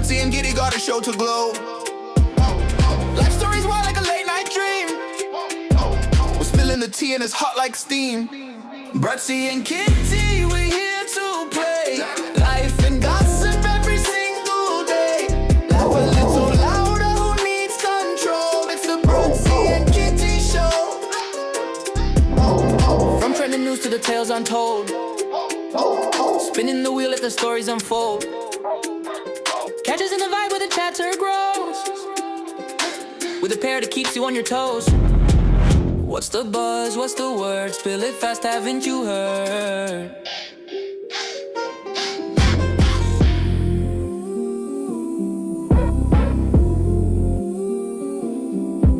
Bruddc and Giddy got a show to glow. Life stories wild like a late night dream. We're spilling the tea and it's hot like steam. Bruddc and Kitty, we're here to play. Life and gossip every single day. Laugh a little louder, who needs control? It's the Bruddc and Kitty show. From trending news to the tales untold. Spinning the wheel, let the stories unfold. Catch us in the vibe where the chatter grows. With a pair that keeps you on your toes. What's the buzz? What's the word? Spill it fast, haven't you heard?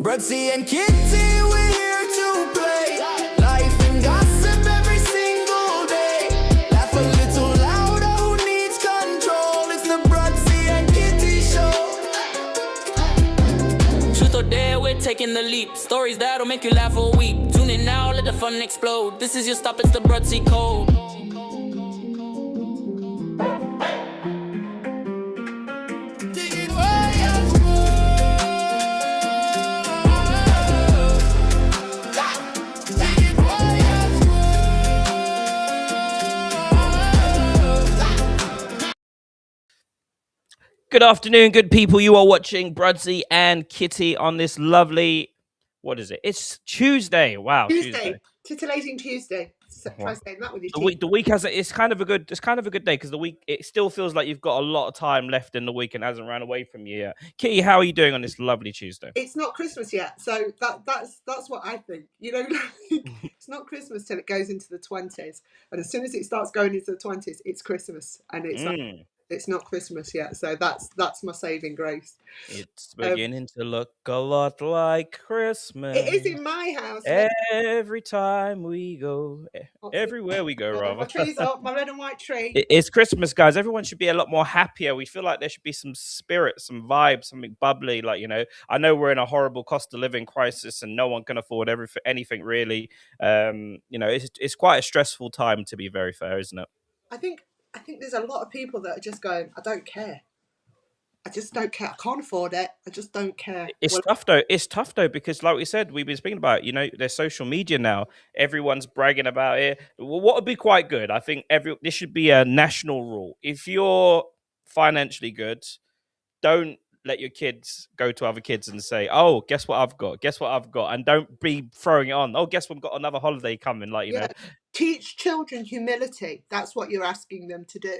Bruddc and Kitty, we're here to play. Life and gossip every single day. Laugh a little louder, who needs control? It's the Bruddc and Kitty show. Truth or dare, we're taking the leap. Stories that'll make you laugh or weep. Tune in now, let the fun explode. This is your stop, it's the Bruddc code. Good afternoon, good people. You are watching Bruddc and Kitty on this lovely, what is it? It's Tuesday. Wow, Tuesday. Titillating Tuesday. Try saying that with your teeth. The week has it's kind of a good day because the week it still feels like you've got a lot of time left in the week and hasn't ran away from you yet. Kitty, how are you doing on this lovely Tuesday? It's not Christmas yet, so that's what I think. You know, it's not Christmas till it goes into the 20s, and as soon as it starts going into the 20s, it's Christmas, and it's like, it's not Christmas yet, so that's my saving grace. It's beginning to look a lot like Christmas. It is in my house. Every time we go, everywhere we go, rather. My tree's up, my red and white tree. It's Christmas, guys. Everyone should be a lot more happier. We feel like there should be some spirit, some vibe, something bubbly. Like, you know, I know we're in a horrible cost of living crisis and no one can afford anything really. You know, it's quite a stressful time, to be very fair, isn't it? I think there's a lot of people that are just going, I don't care. I just don't care. I can't afford it. I just don't care. It's tough though. It's tough though because, like we said, we've been speaking about, you know, there's social media now. Everyone's bragging about it. What would be quite good? I think this should be a national rule. If you're financially good, don't let your kids go to other kids and say, "Oh, guess what I've got? Guess what I've got?" And don't be throwing it on. Oh, guess we've got another holiday coming. Like, you know. Teach children humility. That's what you're asking them to do.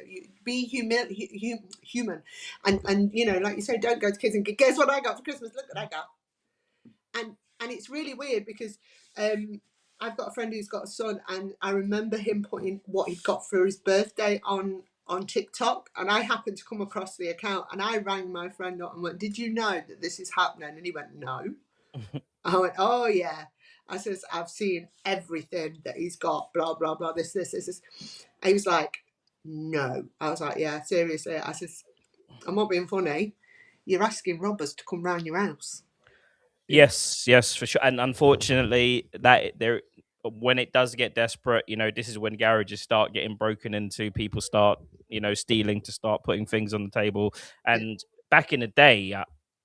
Be human, and you know, like you say, don't go to kids and guess what I got for Christmas. Look what I got. And it's really weird because I've got a friend who's got a son, and I remember him putting what he'd got for his birthday on TikTok, and I happened to come across the account, and I rang my friend up and went, "Did you know that this is happening?" And he went, "No." I went, "Oh yeah." I says, "I've seen everything that he's got, blah, blah, blah, this. And he was like, "No." I was like, "Yeah, seriously." I says, "I'm not being funny. You're asking robbers to come round your house." Yes, for sure. And unfortunately, when it does get desperate, you know, this is when garages start getting broken into, people start, you know, stealing to start putting things on the table. And back in the day,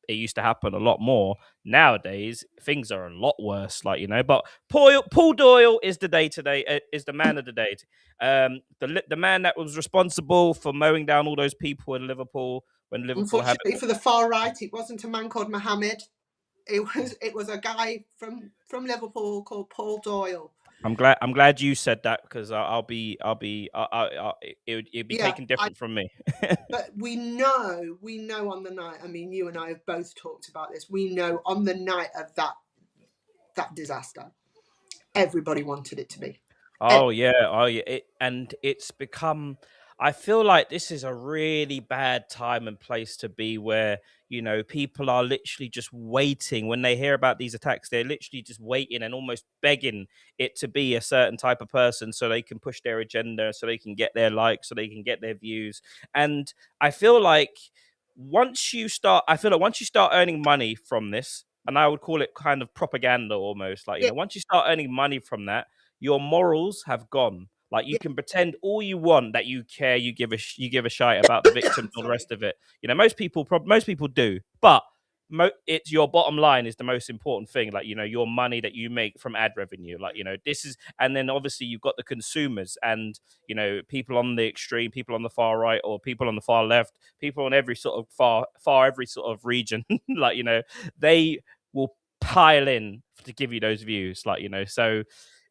it used to happen a lot more. Nowadays, things are a lot worse, like, you know. But Paul Doyel is the man of the day. The man that was responsible for mowing down all those people in Liverpool when Liverpool had. Unfortunately, for the far right, it wasn't a man called Mohammed. It was a guy from Liverpool called Paul Doyel. I'm glad you said that because it'd be taken different from me. But we know on the night. I mean, you and I have both talked about this. We know on the night of that disaster, everybody wanted it to be. Oh yeah. It's become. I feel like this is a really bad time and place to be where, you know, people are literally just waiting. When they hear about these attacks, they're literally just waiting and almost begging it to be a certain type of person so they can push their agenda, so they can get their likes, so they can get their views. And I feel like once you start earning money from this, and I would call it kind of propaganda almost, like, you know, once you start earning money from that, your morals have gone. Like you Yeah, can pretend all you want that you care, you give a shite about the victims, all the sorry. rest of it. You know, most people do, but it's your bottom line is the most important thing. Like, you know, your money that you make from ad revenue. Like, you know, this is, and then obviously you've got the consumers and, you know, people on the extreme, people on the far right, or people on the far left, people on every sort of every sort of region. Like, you know, they will pile in to give you those views. Like, you know, so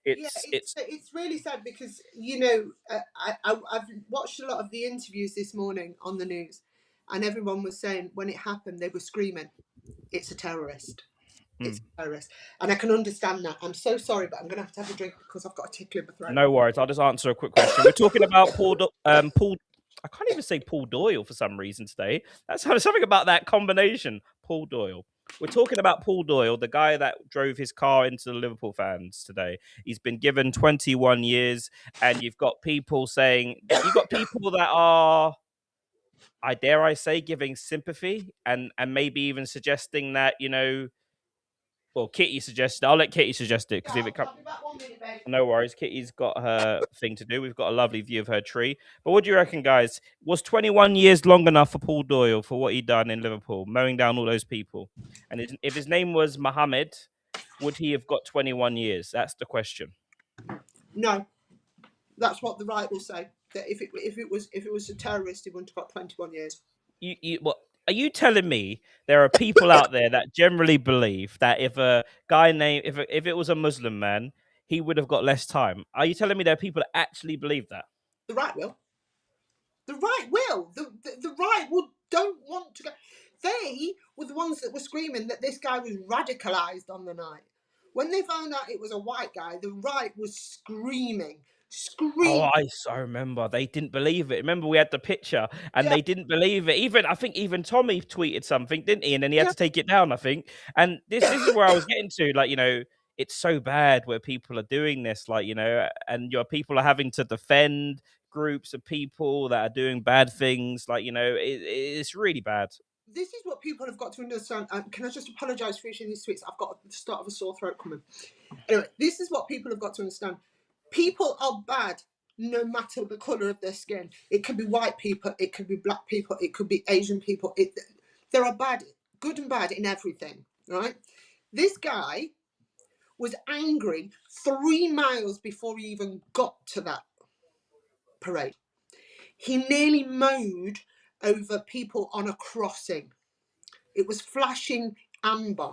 Yeah, it's it's really sad because you know I've watched a lot of the interviews this morning on the news, and everyone was saying when it happened they were screaming, "It's a terrorist! It's mm, a terrorist!" And I can understand that. I'm so sorry, but I'm gonna have to have a drink because I've got a tickle in my throat. no worries. I'll just answer a quick question. We're talking about Paul. I can't even say Paul Doyle for some reason today. That's something about that combination. Paul Doyle. We're talking about Paul Doyle, the guy that drove his car into the Liverpool fans today. He's been given 21 years, and you've got people saying you've got people that are, I dare I say, giving sympathy and maybe even suggesting that, you know, well, Kitty suggested. I'll let Kitty suggest it Yeah, because if it comes. I'll be back 1 minute, babe. No worries. Kitty's got her thing to do. We've got a lovely view of her tree. But what do you reckon, guys? Was 21 years long enough for Paul Doyle for what he'd done in Liverpool, mowing down all those people? And if his name was Mohammed, would he have got 21 years? That's the question. No, that's what the right will say. That if it was a terrorist, he wouldn't have got 21 years. What are you telling me? There are people out there that generally believe that if a guy named if it was a Muslim man, he would have got less time. Are you telling me there are people that actually believe that? The right will. The right will. The right will don't want to go. They were the ones that were screaming that this guy was radicalized on the night. When they found out it was a white guy, the right was screaming, Oh, screaming. I remember they didn't believe it. Remember we had the picture and Yeah, they didn't believe it. Even I think even Tommy tweeted something, didn't he? And then he had yeah. to take it down, I think. And this is where I was getting to. Like, you know, it's so bad where people are doing this, like, you know, and your people are having to defend groups of people that are doing bad things. Like, you know, it's really bad. This is what people have got to understand. Can I just apologise for eating these sweets? I've got the start of a sore throat coming. Anyway, this is what people have got to understand. People are bad no matter the colour of their skin. It could be white people, it could be black people, it could be Asian people. There are bad, good and bad in everything, right? This guy was angry 3 miles before he even got to that parade. He nearly mowed over people on a crossing. It was flashing amber.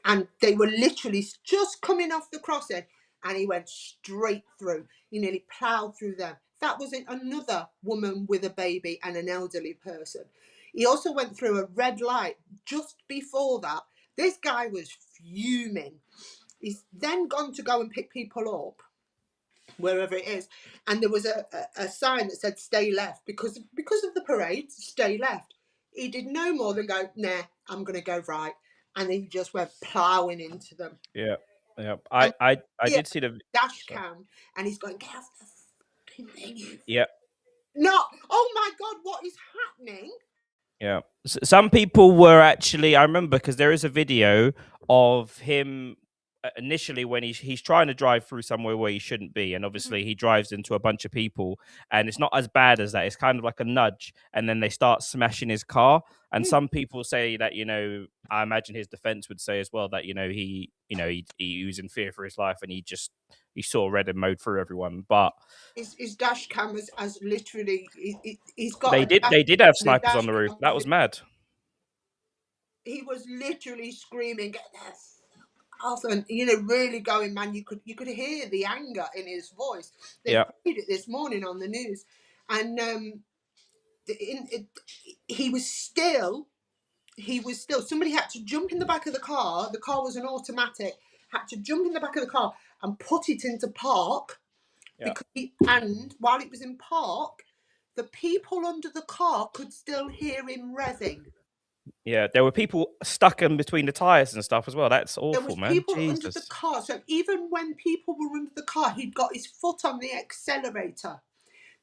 And they were literally just coming off the crossing and he went straight through. He nearly ploughed through them. That was another woman with a baby and an elderly person. He also went through a red light just before that. This guy was fuming. He's then gone to go and pick people up wherever it is, and there was a sign that said stay left because of the parade, stay left. He did no more than go, nah, I'm gonna go right, and he just went ploughing into them. Yeah. Yeah. And I yeah, did see the dash sorry. cam, and he's going, get off the fucking thing. Yeah. No, oh my god, what is happening? Yeah. Some people were actually, I remember because there is a video of him initially when he's trying to drive through somewhere where he shouldn't be. And obviously he drives into a bunch of people and it's not as bad as that. It's kind of like a nudge. And then they start smashing his car. And some people say that, you know, I imagine his defense would say as well that, you know, he was in fear for his life and he saw red and mowed through everyone. But His dash cam has literally, he's got a dash they did have and a snipers on dash the roof. cam That was mad. he was literally screaming, get this off, and you know, really going, man. You could hear the anger in his voice. They Yeah. played it this morning on the news, and he was still. He was still. Somebody had to jump in the back of the car. The car was an automatic. Had to jump in the back of the car and put it into park Yeah. because and while it was in park, the people under the car could still hear him revving. Yeah, there were people stuck in between the tires and stuff as well. That's There awful, was man. people under the Jesus. car, so even when people were under the car, he'd got his foot on the accelerator.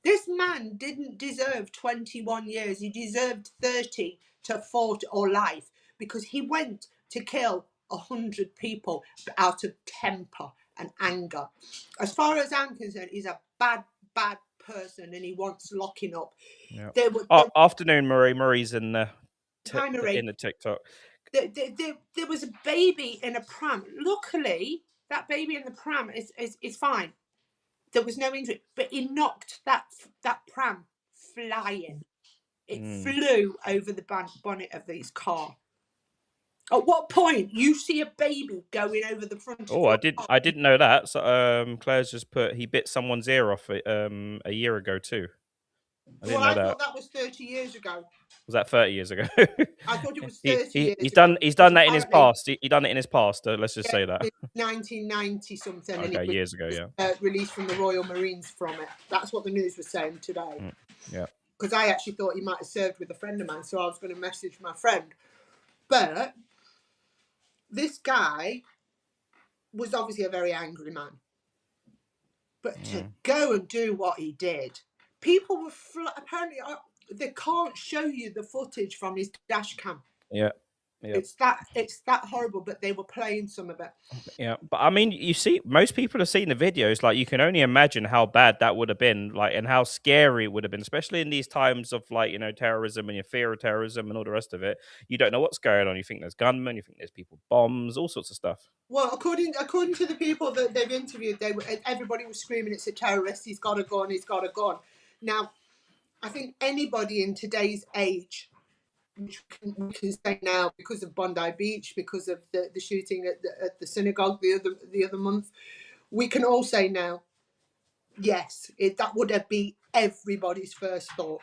This man didn't deserve 21 years. He deserved 30 to 40 or life because he went to kill 100 people out of temper, and anger. As far as I'm concerned, he's a bad person, and he wants locking up. Yeah. There were Afternoon, Marie. Marie's in the Hi, Marie. in the TikTok. There was a baby in a pram. Luckily, that baby in the pram is fine. There was no injury, but he knocked that pram flying. It flew over the bonnet of his car. At what point you see a baby going over the front of your car? I didn't know that. So Claire's just put he bit someone's ear off a year ago too. I didn't know that. Thought that was 30 years ago. Was that 30 years ago? I thought it was 30 years he's ago. He's done that in his past. He done it in his past. Let's just say that. 1990 something. Okay, and years ago, yeah. Released from the Royal Marines from it. That's what the news was saying today. Yeah. Because I actually thought he might have served with a friend of mine, so I was going to message my friend. But this guy was obviously a very angry man. But to go and do what he did, people were apparently they can't show you the footage from his dash cam. Yeah. It's that horrible, but they were playing some of it. Yeah, but I mean, you see, most people have seen the videos. Like, you can only imagine how bad that would have been, like, and how scary it would have been, especially in these times of, like, you know, terrorism and your fear of terrorism and all the rest of it. You don't know what's going on. You think there's gunmen, you think there's people, bombs, all sorts of stuff. Well, according to the people that they've interviewed, everybody was screaming, "It's a terrorist! He's got a gun! He's got a gun!" Now, I think anybody in today's age, which we can say now because of Bondi Beach, because of the shooting at the synagogue the other month, we can all say now, yes, that would have been everybody's first thought.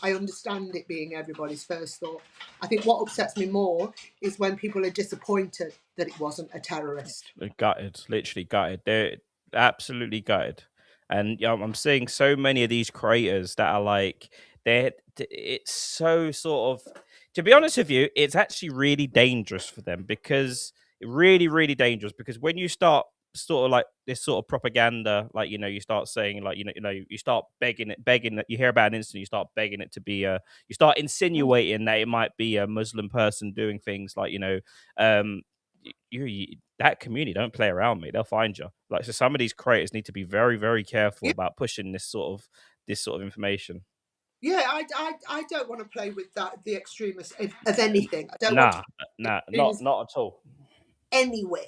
I understand it being everybody's first thought. I think what upsets me more is when people are disappointed that it wasn't a terrorist. They're gutted, literally gutted. They're absolutely gutted. And I'm seeing so many of these creators that are like, it's so sort of, to be honest with you, it's actually really dangerous for them, because really dangerous, because when you start sort of like this sort of propaganda, like, you know, you start saying, like, you start begging that you hear about an incident, you start begging it to be you start insinuating that it might be a Muslim person doing things, like, you know, that community don't play around, me. They'll find you. Like, so some of these creators need to be very careful about pushing this sort of information. Yeah, I don't want to play with the extremists of anything. I don't not at all. Anywhere.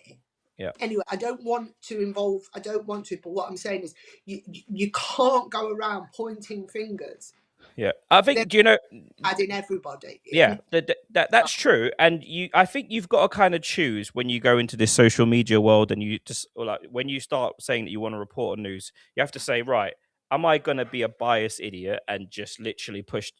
Yeah. Anyway, I don't want to, but what I'm saying is you can't go around pointing fingers. Yeah, I think, you know, adding everybody. Yeah, that's true, and I think you've got to kind of choose when you go into this social media world, and you just, or like, when you start saying that you want to report on news, you have to say, right, am I going to be a biased idiot and just literally push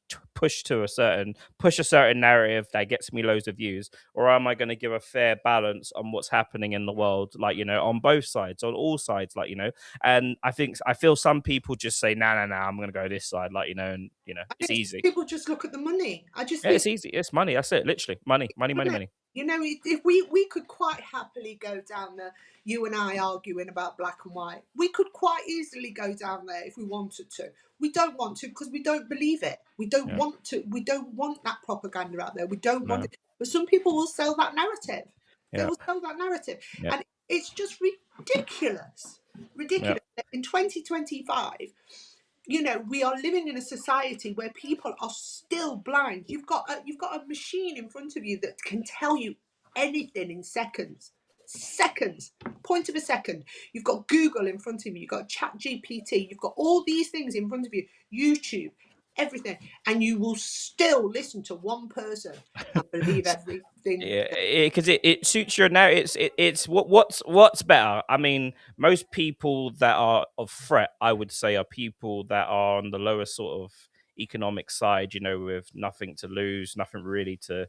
a certain narrative that gets me loads of views, or am I going to give a fair balance on what's happening in the world, like, you know, on both sides, on all sides, like, you know? And I feel some people just say, nah, I'm going to go this side, like, you know, and, you know, it's easy. People just look at the money. It's easy. It's money. That's it. Literally, money. You know, if we could quite happily go down there, you and I arguing about black and white, we could quite easily go down there if we wanted to. We don't want to, because we don't believe it. We don't want to. We don't want that propaganda out there. We don't want it. But some people will sell that narrative. They will sell that narrative. Yeah. And it's just ridiculous. Ridiculous. Yeah. In 2025, you know, we are living in a society where people are still blind. You've got a machine in front of you that can tell you anything in seconds, point of a second. You've got Google in front of you. You've got ChatGPT. You've got all these things in front of you. YouTube, everything, and you will still listen to one person and believe everything. Yeah, because it suits your now. It's what's better. I mean, most people that are of threat, I would say, are people that are on the lower sort of economic side. You know, with nothing to lose, nothing really to.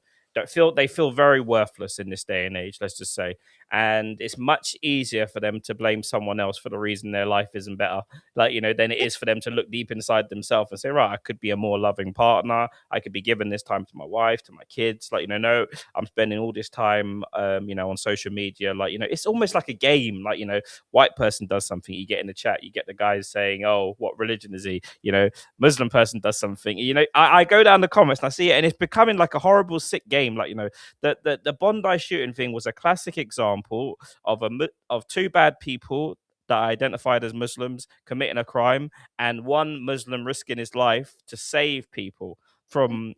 They feel very worthless in this day and age, let's just say. And it's much easier for them to blame someone else for the reason their life isn't better, like, you know, than it is for them to look deep inside themselves and say, right, I could be a more loving partner. I could be giving this time to my wife, to my kids. Like, you know, no, I'm spending all this time, you know, on social media. Like, you know, it's almost like a game. Like, you know, white person does something, you get in the chat, you get the guys saying, oh, what religion is he? You know, Muslim person does something. You know, I go down the comments and I see it, and it's becoming like a horrible, sick game. Like, you know, the Bondi shooting thing was a classic example example of two bad people that are identified as Muslims committing a crime, and one Muslim risking his life to save people from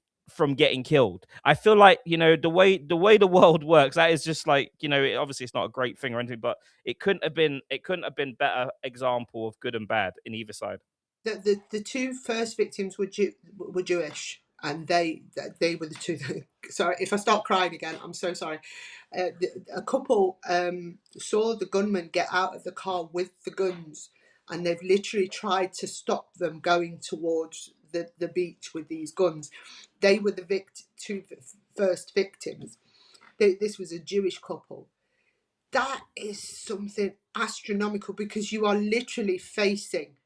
getting killed. I feel like, the way the world works, that is just like, obviously it's not a great thing or anything, but it couldn't have been better example of good and bad in either side. The two first victims were Jewish, and they were the two. Sorry if I start crying again. I'm so sorry. A couple saw the gunman get out of the car with the guns, and they've literally tried to stop them going towards the beach with these guns. They were the two first victims. This was a Jewish couple. That is something astronomical, because you are literally facing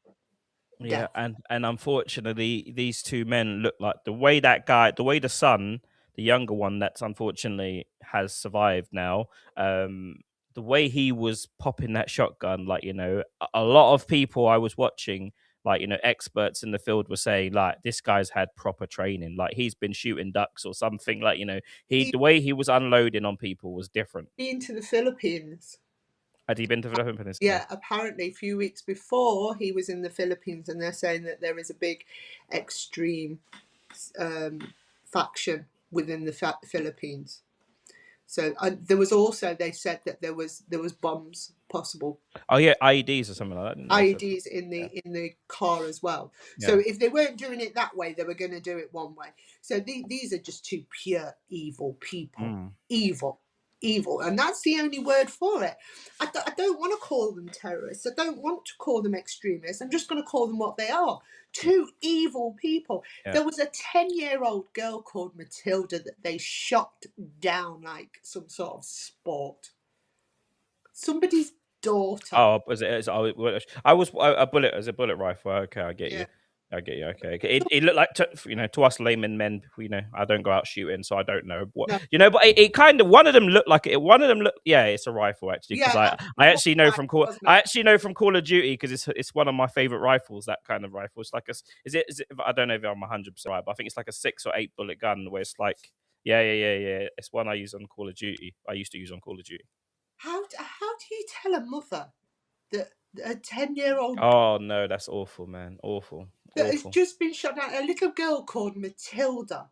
Yeah, death. and unfortunately, these two men look like the way the son, the younger one, that's unfortunately has survived now. The way he was popping that shotgun, like, a lot of people I was watching, like, experts in the field were saying, like, this guy's had proper training, like he's been shooting ducks or something, like, He the way he was unloading on people was different. been to the Philippines. Had he been to the Philippines? Yeah, apparently a few weeks before he was in the Philippines, and they're saying that there is a big extreme faction within the Philippines. So there was also, they said that there was bombs possible, Oh yeah, IEDs or something like that, didn't they? IEDs in the car as well. So Yeah. if they weren't doing it that way, they were going to do it one way. So these are just two pure evil people. Mm. Evil, and that's the only word for it. I don't want to call them terrorists. I don't want to call them extremists. I'm just going to call them what they are: two evil people. Yeah. There was a 10-year-old girl called Matilda that they shot down like some sort of sport. Somebody's daughter. Oh, was it? I was a bullet as a bullet rifle. Okay, I get Yeah. you. I get you. Okay, it looked like to us layman men. I don't go out shooting, so I don't know what No. But it kind of, one of them looked like it. One of them looked. Yeah, it's a rifle actually, because Yeah, I actually know from wasn't it? Call of Duty, because it's one of my favorite rifles. That kind of rifle. It's like is it? I don't know if I'm 100% right, but I think it's like a 6 or 8 bullet gun where it's like, yeah. It's one I use on Call of Duty. I used to use on Call of Duty. How do you tell a mother that a 10-year-old Oh no, that's awful, man. Awful. that has Awful. just been shot down, a little girl called Matilda?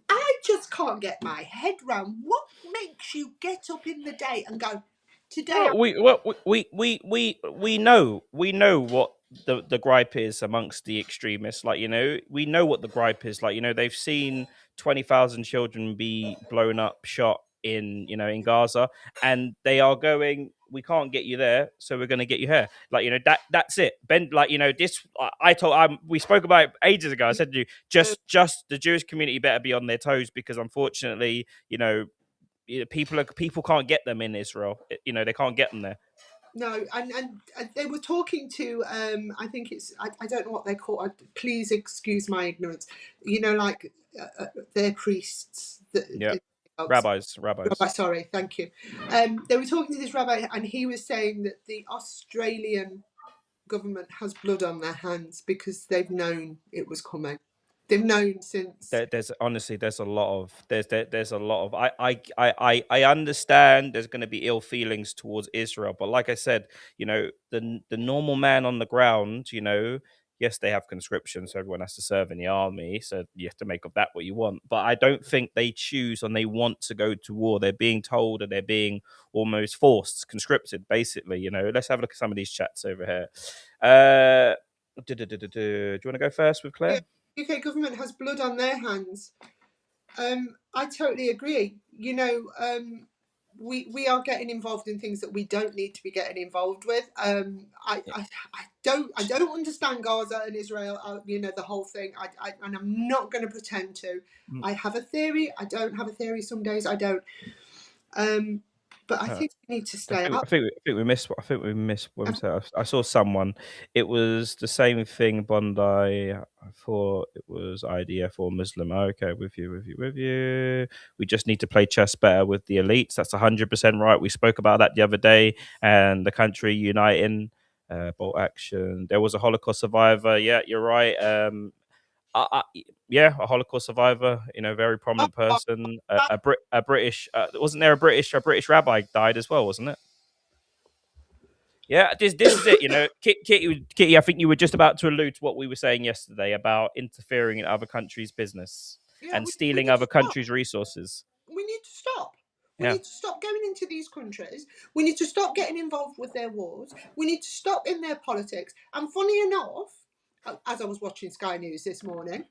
I just can't get my head round what makes you get up in the day and go, today We know what the gripe is amongst the extremists. Like, we know what the gripe is. Like, they've seen 20,000 children be blown up, shot in Gaza, and they are going, we can't get you there, so we're going to get you here. Like, that's it. Ben, like, this. We spoke about it ages ago. I said to you, just the Jewish community better be on their toes, because unfortunately, people can't get them in Israel. They can't get them there. no, and they were talking to I think it's I don't know what they call it. Please excuse my ignorance. Like they're priests. Yeah. Rabbis. Sorry, thank you. They were talking to this rabbi, and he was saying that the Australian government has blood on their hands because they've known it was coming. They've known since. There's honestly, there's a lot of I understand there's going to be ill feelings towards Israel, but like I said, the normal man on the ground, yes, they have conscription, so everyone has to serve in the army, so you have to make of that what you want. But I don't think they choose and they want to go to war. They're being told, and they're being almost forced, conscripted, basically. Let's have a look at some of these chats over here. Do you want to go first with Claire? Yeah, UK government has blood on their hands. I totally agree. We are getting involved in things that we don't need to be getting involved with. I don't understand Gaza and Israel. The whole thing. And I'm not going to pretend to. I have a theory. I don't have a theory. Some days I don't. But I think we need to stay up. I think we missed what we said. I saw someone. It was the same thing, Bondi. I thought it was IDF or Muslim. Okay, with you. We just need to play chess better with the elites. That's 100% right. We spoke about that the other day, and the country uniting. Bolt action. There was a Holocaust survivor. Yeah, you're right. I, yeah, a Holocaust survivor, very Oh, prominent oh, person. that- A British, wasn't there a British rabbi died as well, wasn't it? Yeah, this is it. Kitty, I think you were just about to allude to what we were saying yesterday about interfering in other countries' business yeah, and we stealing need to other stop. countries' resources. We need to stop. We Yeah. need to stop going into these countries. We need to stop getting involved with their wars. We need to stop in their politics. And funny enough, as I was watching Sky News this morning,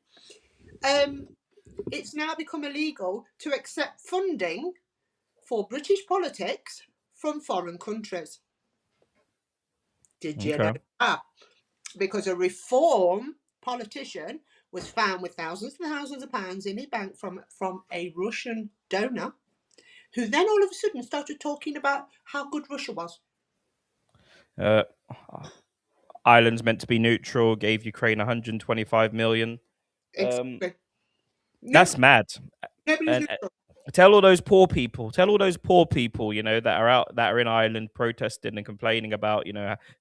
it's now become illegal to accept funding for British politics from foreign countries. Did you know Okay. that? Because a reform politician was found with thousands and thousands of pounds in his bank from a Russian donor, who then all of a sudden started talking about how good Russia was. Uh, Ireland's meant to be neutral. Gave Ukraine 125 million. Exactly. That's mad. Nobody's And neutral. tell all those poor people, that are out, that are in Ireland protesting and complaining about,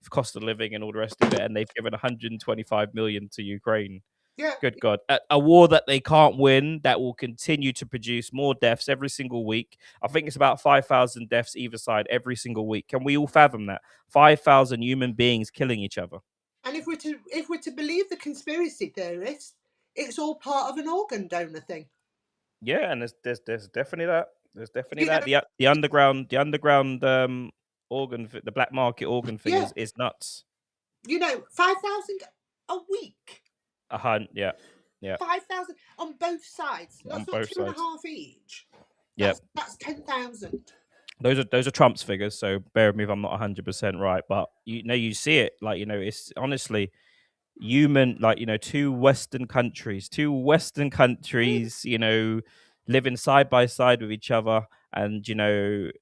cost of living and all the rest of it, and they've given 125 million to Ukraine. Yeah. Good God. A war that they can't win, that will continue to produce more deaths every single week. I think it's about 5,000 deaths either side every single week. Can we all fathom that? 5,000 human beings killing each other. And if we're to believe the conspiracy theorists, it's all part of an organ donor thing. Yeah, and there's definitely that. There's definitely You know, that. The underground organ, the black market organ thing yeah. is nuts. 5,000 a week. Yeah, yeah, 5,000 on both sides. on That's not both two and a sides. half each. Yeah, That's 10,000. those are Trump's figures. So bear with me if I'm not 100% right, but you see it, it's honestly human, two Western countries, living side by side with each other, and the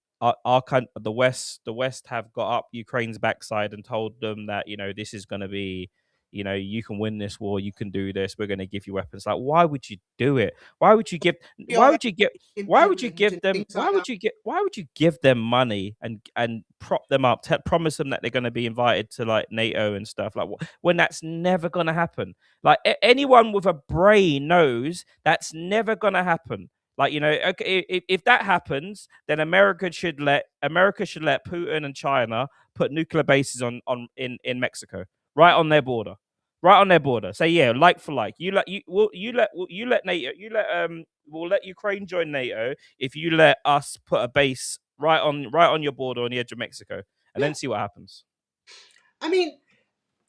West have got up Ukraine's backside and told them that this is going to be, you can win this war, you can do this, we're going to give you weapons. Like, why would you do it? Why would you give? Why You're would you give? in Why would you Poland give and them? things like that. Why would you give them money and prop them up? Promise them that they're going to be invited to like NATO and stuff like when that's never going to happen. Like anyone with a brain knows that's never going to happen. Like okay, if that happens, then America should let Putin and China put nuclear bases in Mexico, right on their border. Right on their border. Say yeah, like for like. You let NATO. We'll let Ukraine join NATO if you let us put a base right on your border on the edge of Mexico, and Yeah. then see what happens. I mean,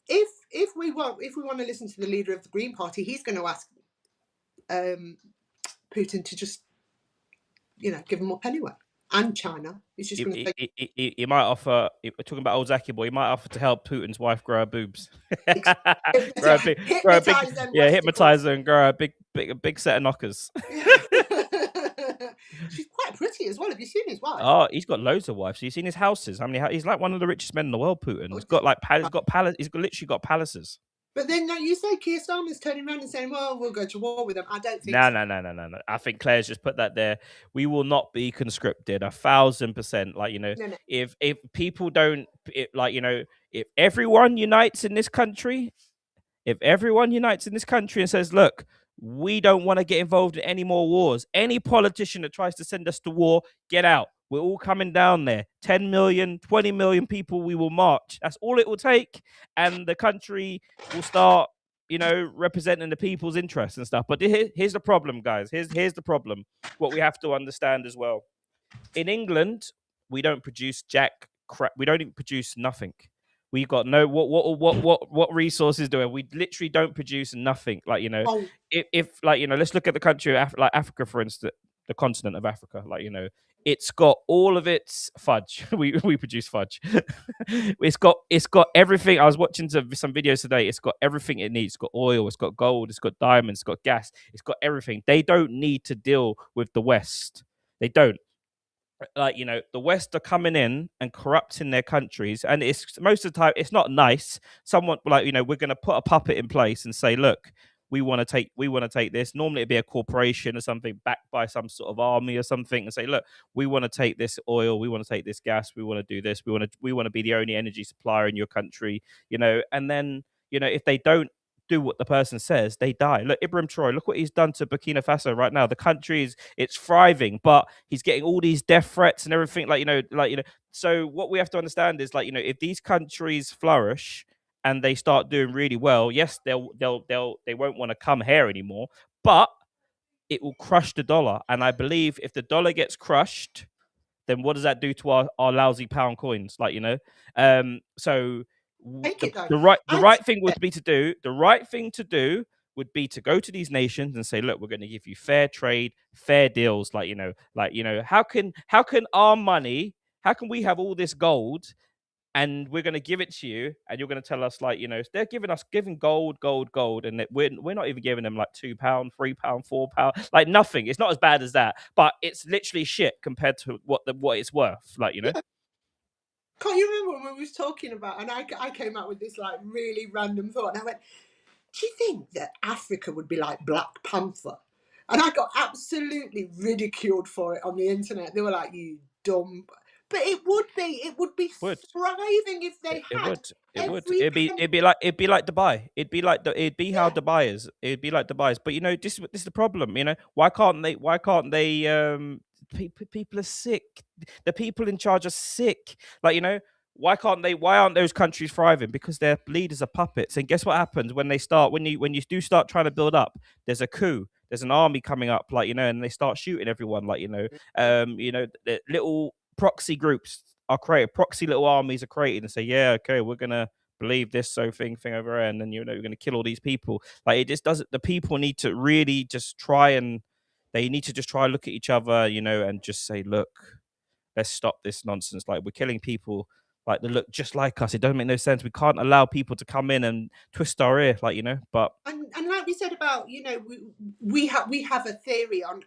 if we want to listen to the leader of the Green Party, he's going to ask Putin to just give him up anyway. And China, he's just going to say He might offer. Talking about old Zaki boy, he might offer to help Putin's wife grow her boobs. Grow a big, hypnotize them yeah, Westicles. hypnotize her and grow a big set of knockers. She's quite pretty as well. Have you seen his wife? Oh, he's got loads of wives. You've seen his houses. How many? He's like one of the richest men in the world. Putin. He's got literally got palaces. But then, like you say, Keir Starmer's turning around and saying, "Well, we'll go to war with them." I don't think. No. I think Claire's just put that there. We will not be conscripted. 1,000%. No. If people don't, if everyone unites in this country, and says, look, we don't want to get involved in any more wars. Any politician that tries to send us to war, get out. We're all coming down there. 10 million, 20 million people, we will march. That's all it will take. And the country will start, representing the people's interests and stuff. But here's the problem, guys. Here's the problem. What we have to understand as well. In England, we don't produce jack crap. We don't even produce nothing. We've got no what resources do we? We literally don't produce nothing. Oh, If let's look at the country of Africa, for instance, the continent of Africa. It's got all of its fudge. We produce fudge. it's got everything. I was watching some videos today. It's got everything it needs. It's got oil. It's got gold. It's got diamonds. It's got gas. It's got everything. They don't need to deal with the West. They don't. The West are coming in and corrupting their countries, and it's most of the time it's not nice. Someone we're going to put a puppet in place and say, look, we want to take this. Normally it'd be a corporation or something backed by some sort of army or something, and say, look, we want to take this oil, we want to take this gas, we want to do this, we want to be the only energy supplier in your country, and then if they don't do what the person says, they die. Look, Ibrahim Traore, look what he's done to Burkina Faso right now. The country it's thriving, but he's getting all these death threats and everything. So what we have to understand is, if these countries flourish and they start doing really well, yes, they won't want to come here anymore, but it will crush the dollar. And I believe if the dollar gets crushed, then what does that do to our lousy pound coins? So Take it though. the right thing would be to do. The right thing to do would be to go to these nations and say, look, we're going to give you fair trade, fair deals. How can our money? How can we have all this gold? And we're going to give it to you, and you're going to tell us, they're giving gold, and we're not even giving them like £2, £3, £4, like nothing. It's not as bad as that, but it's literally shit compared to what it's worth. Yeah. Can't you remember when we was talking about, and I came out with this like really random thought, and I went, do you think that Africa would be like Black Panther? And I got absolutely ridiculed for it on the internet. They were like, you dumb. But it would be thriving if they had. It'd be like Dubai. It'd be how Dubai is. It'd be like Dubai's. But this is the problem. Why can't they? People are sick. The people in charge are sick. Why aren't those countries thriving? Because their leaders are puppets. And guess what happens when you do start trying to build up? There's a coup. There's an army coming up, and they start shooting everyone. The little proxy groups are created. Proxy little armies are created and say, yeah, okay, we're gonna believe this thing over there, and then you're gonna kill all these people. It just doesn't. The people need to really just try and look at each other, and just say, look, let's stop this nonsense. We're killing people that look just like us. It doesn't make no sense. We can't allow people to come in and twist our ear, But and like we said about, we have a theory on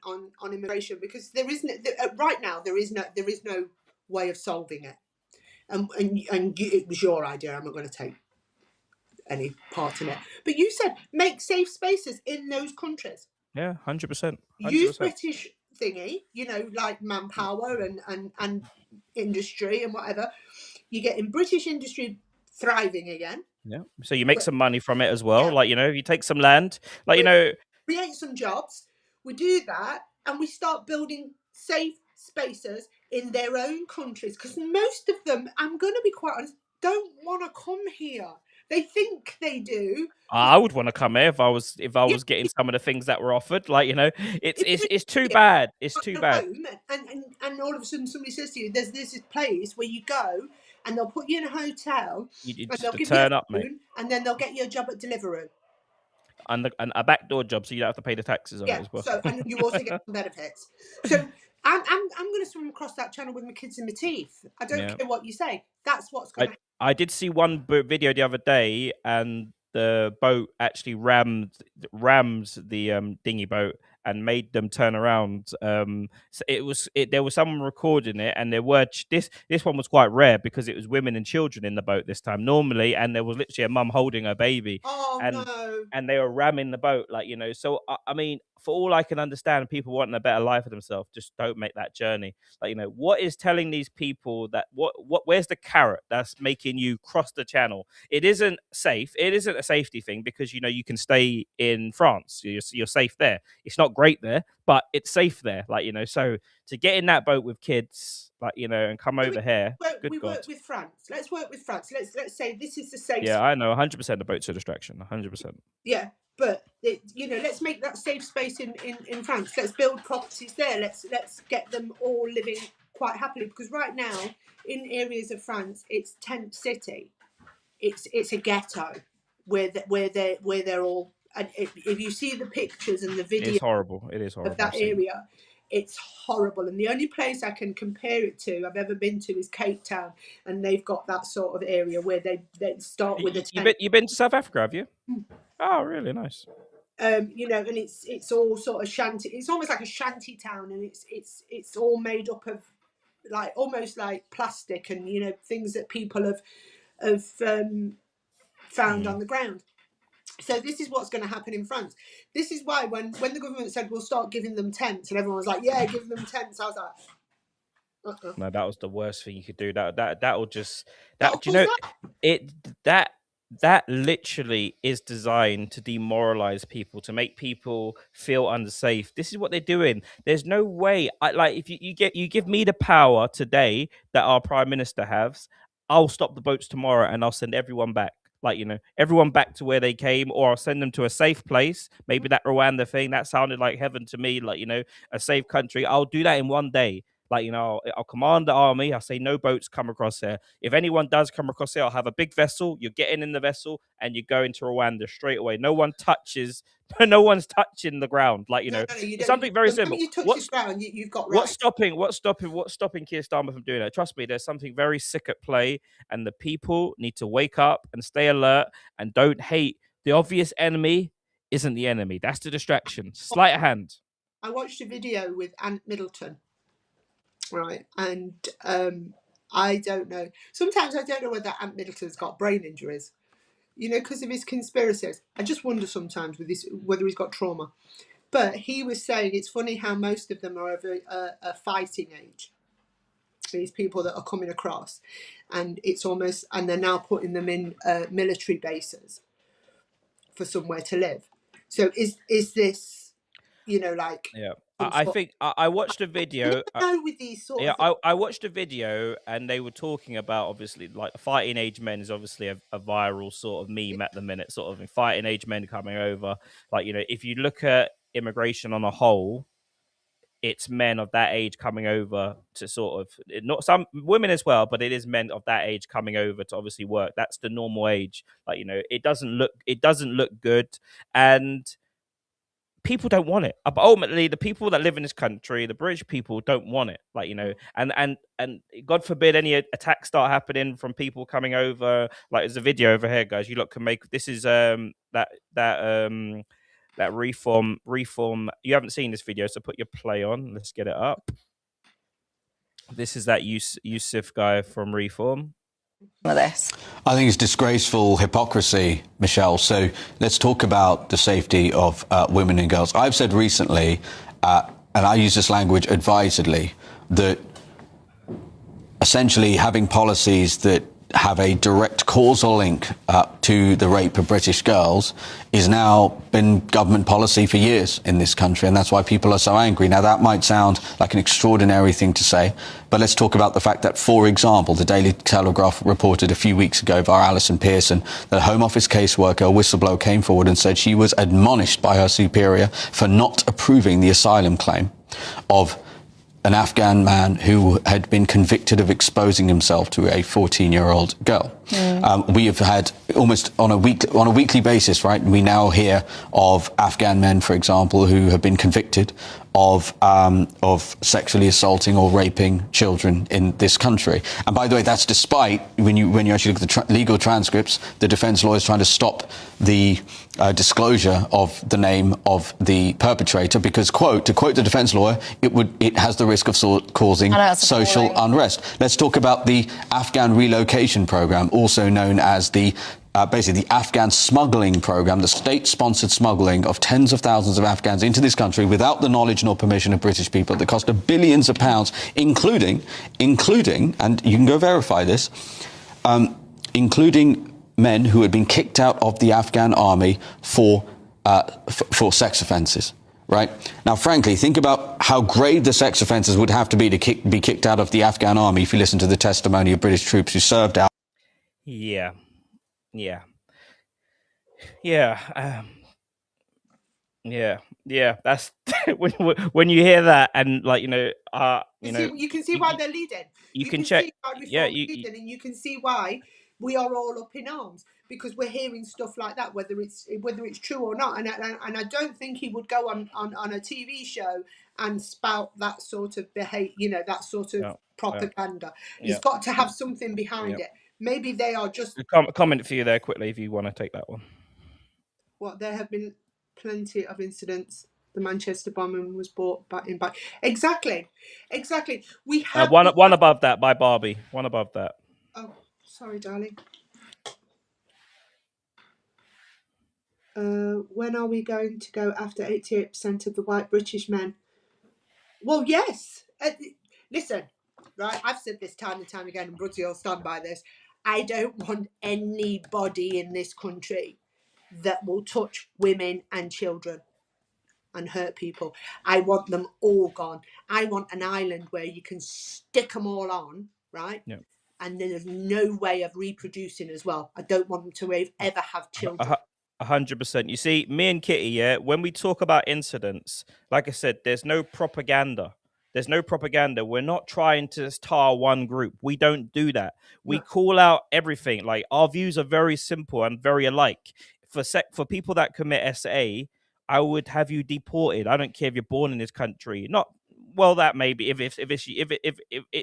immigration, because there isn't right now. There is no way of solving it. And it was your idea. I'm not going to take any part in it. But you said make safe spaces in those countries. Yeah, 100%. Use British thingy, like manpower and industry and whatever. You're getting British industry thriving again. Yeah. So you make some money from it as well. Yeah. You take some land, create some jobs. We do that, and we start building safe spaces in their own countries, because most of them, I'm going to be quite honest, don't want to come here. They think they do. I would want to come here if I was getting some of the things that were offered. It's too bad. It's too bad. And all of a sudden somebody says to you, there's this place where you go and they'll put you in a hotel, and they'll give turn you up, mate. And then they'll get you a job at Deliveroo. And a backdoor job, so you don't have to pay the taxes on it as well. So, and you also get some benefits. So I'm going to swim across that channel with my kids in my teeth. I don't care what you say. That's what's going to happen. I did see one video the other day, and the boat actually rams the dinghy boat and made them turn around. So there was someone recording it, and there were this one was quite rare because it was women and children in the boat this time. Normally, and there was literally a mum holding her baby. And they were ramming the boat, So I mean, for all I can understand, people wanting a better life for themselves, just don't make that journey. What is telling these people that where's the carrot that's making you cross the channel? It isn't safe. It isn't a safety thing, because you can stay in France. You're safe there. It's not great there, but it's safe there. So to get in that boat with kids, and come over here. We work with France. Let's work with France. Let's say this is the safe. Yeah, I know. 100% the boat's a distraction. 100%. Yeah. But let's make that safe space in France. Let's build properties there. Let's get them all living quite happily. Because right now, in areas of France, it's tent city. It's a ghetto where they're all. And if you see the pictures and the video, it's horrible. It is horrible of that area. It's horrible. And the only place I can compare it to, I've ever been to, is Cape Town, and they've got that sort of area where they start with a tent. You've been to South Africa, have you? Oh, really nice. And it's all sort of shanty. It's almost like a shanty town, and it's all made up of almost like plastic and things that people have found on the ground. So this is what's going to happen in France. This is why when the government said we'll start giving them tents, and everyone was like, yeah, give them tents, I was like, no, that was the worst thing you could do. That will just that literally is designed to demoralize people, to make people feel unsafe. This is what they're doing. There's no way. Like if you give me the power today that our prime minister has, I'll stop the boats tomorrow and I'll send everyone back. Like, everyone back to where they came, or I'll send them to a safe place. Maybe that Rwanda thing, that sounded like heaven to me, like, a safe country. I'll do that in one day. Like, I'll command the army. I'll say no boats come across here. If anyone does come across here, I'll have a big vessel. You're getting in the vessel and you go into Rwanda straight away. No one's touching the ground. Like, No, you it's don't. something very The simple. moment you touch the ground, you've got What's rights. stopping Keir Starmer from doing that? Trust me, there's something very sick at play, and the people need to wake up and stay alert and don't hate. The obvious enemy isn't the enemy. That's the distraction. Sleight of hand. I watched a video with Ant Middleton, right? And I don't know. Sometimes I don't know whether Ant Middleton's got brain injuries, because of his conspiracies. I just wonder sometimes with this whether he's got trauma. But he was saying it's funny how most of them are of a fighting age. These people that are coming across, and they're now putting them in military bases for somewhere to live. So is this, like? Yeah. I think I watched a video. Know with these sort Yeah, of I watched a video and they were talking about, obviously, like fighting age men is obviously a viral sort of meme at the minute, sort of fighting age men coming over. Like, if you look at immigration on a whole, it's men of that age coming over to sort of, not some women as well, but it is men of that age coming over to obviously work. That's the normal age. Like, it doesn't look good. And people don't want it. But ultimately, the people that live in this country, the British people, don't want it. Like, and God forbid any attacks start happening from people coming over. Like, there's a video over here, guys. You lot can make this is that reform. You haven't seen this video, so put your play on. Let's get it up. This is that Yusuf guy from Reform. This. I think it's disgraceful hypocrisy, Michelle. So let's talk about the safety of women and girls. I've said recently, and I use this language advisedly, that essentially having policies that have a direct causal link to the rape of British girls is now been government policy for years in this country, and that's why people are so angry. Now, that might sound like an extraordinary thing to say, but let's talk about the fact that, for example, the Daily Telegraph reported a few weeks ago via Alison Pearson that a Home Office caseworker, a whistleblower, came forward and said she was admonished by her superior for not approving the asylum claim of an Afghan man who had been convicted of exposing himself to a 14-year-old girl. We have had almost on a weekly basis, right? We now hear of Afghan men, for example, who have been convicted of sexually assaulting or raping children in this country. And by the way, that's despite, when you actually look at the legal transcripts, the defence lawyers trying to stop the disclosure of the name of the perpetrator because, to quote the defence lawyer, it has the risk of causing social unrest. Let's talk about the Afghan relocation program, also known as basically the Afghan smuggling program, the state-sponsored smuggling of tens of thousands of Afghans into this country without the knowledge nor permission of British people that cost billions of pounds, including, and you can go verify this, including men who had been kicked out of the Afghan army for sex offences. Right? Now, frankly, think about how grave the sex offences would have to be to be kicked out of the Afghan army if you listen to the testimony of British troops who served out. Yeah. That's when you hear that, and you can see why they're leading. You can check. See why leading, and you can see why we are all up in arms because we're hearing stuff like that, whether it's true or not. And I don't think he would go on a TV show and spout that sort of behavior, that sort of propaganda. He's got to have something behind it. Maybe they are just comment for you there quickly if you want to take that one. There have been plenty of incidents. The Manchester bombing was brought back in back. Exactly. We have one above that by Barbie. One above that. Oh, sorry, darling. When are we going to go after 88% of the white British men? Well, yes. Listen, right? I've said this time and time again, and Bruddc will stand by this. I don't want anybody in this country that will touch women and children and hurt people. I want them all gone. I want an island where you can stick them all on, right? Yeah. And there's no way of reproducing as well. I don't want them to ever have children. 100%. You see, me and Kitty, yeah, when we talk about incidents, like I said, there's no propaganda. There's no propaganda. We're not trying to tar one group. We don't do that. We No. call out everything. Like, our views are very simple and very alike. For people that commit SA, I would have you deported. I don't care if you're born in this country. Not well, that maybe if it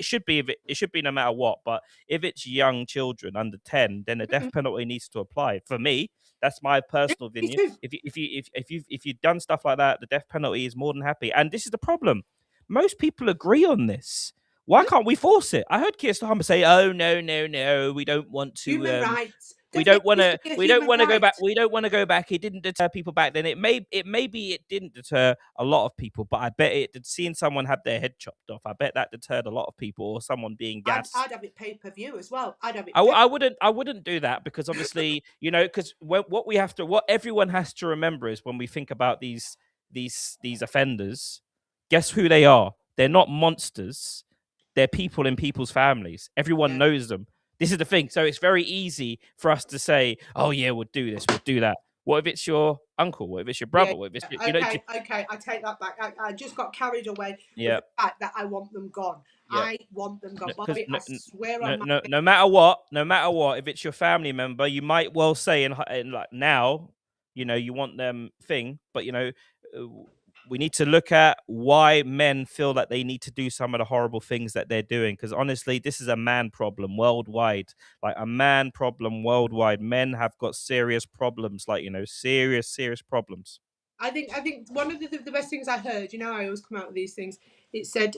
should be, it should be no matter what. But if it's young children under 10, then the death penalty needs to apply. For me, that's my personal Me opinion. too. If you've done stuff like that, the death penalty is more than happy. And this is the problem. Most people agree on this. Why can't we force it? I heard Keir Starmer say, "Oh no, we don't want to. Human rights. We don't want to. Definition of We don't human want to go back. rights. We don't want to go back. It didn't deter people back then. It didn't deter a lot of people, but I bet it did. Seeing someone have their head chopped off, I bet that deterred a lot of people, or someone being gassed. I'd have it pay-per-view as well. I'd have it. I wouldn't do that, because obviously, because what everyone has to remember is, when we think about these offenders, guess who they are? They're not monsters. They're people in people's families. Everyone knows them. This is the thing. So it's very easy for us to say, "Oh yeah, we'll do this, we'll do that." What if it's your uncle? What if it's your brother? What if it's okay, I take that back. I just got carried away with the fact that I want them gone. Yeah. I want them gone. Bobby, I swear on no, no matter what, if it's your family member, you might well say in like now, you want them thing, but we need to look at why men feel that they need to do some of the horrible things that they're doing. Because honestly, this is a man problem worldwide. Like, a man problem worldwide. Men have got serious problems, like, serious problems. I think one of the best things I heard, I always come out with these things. It said,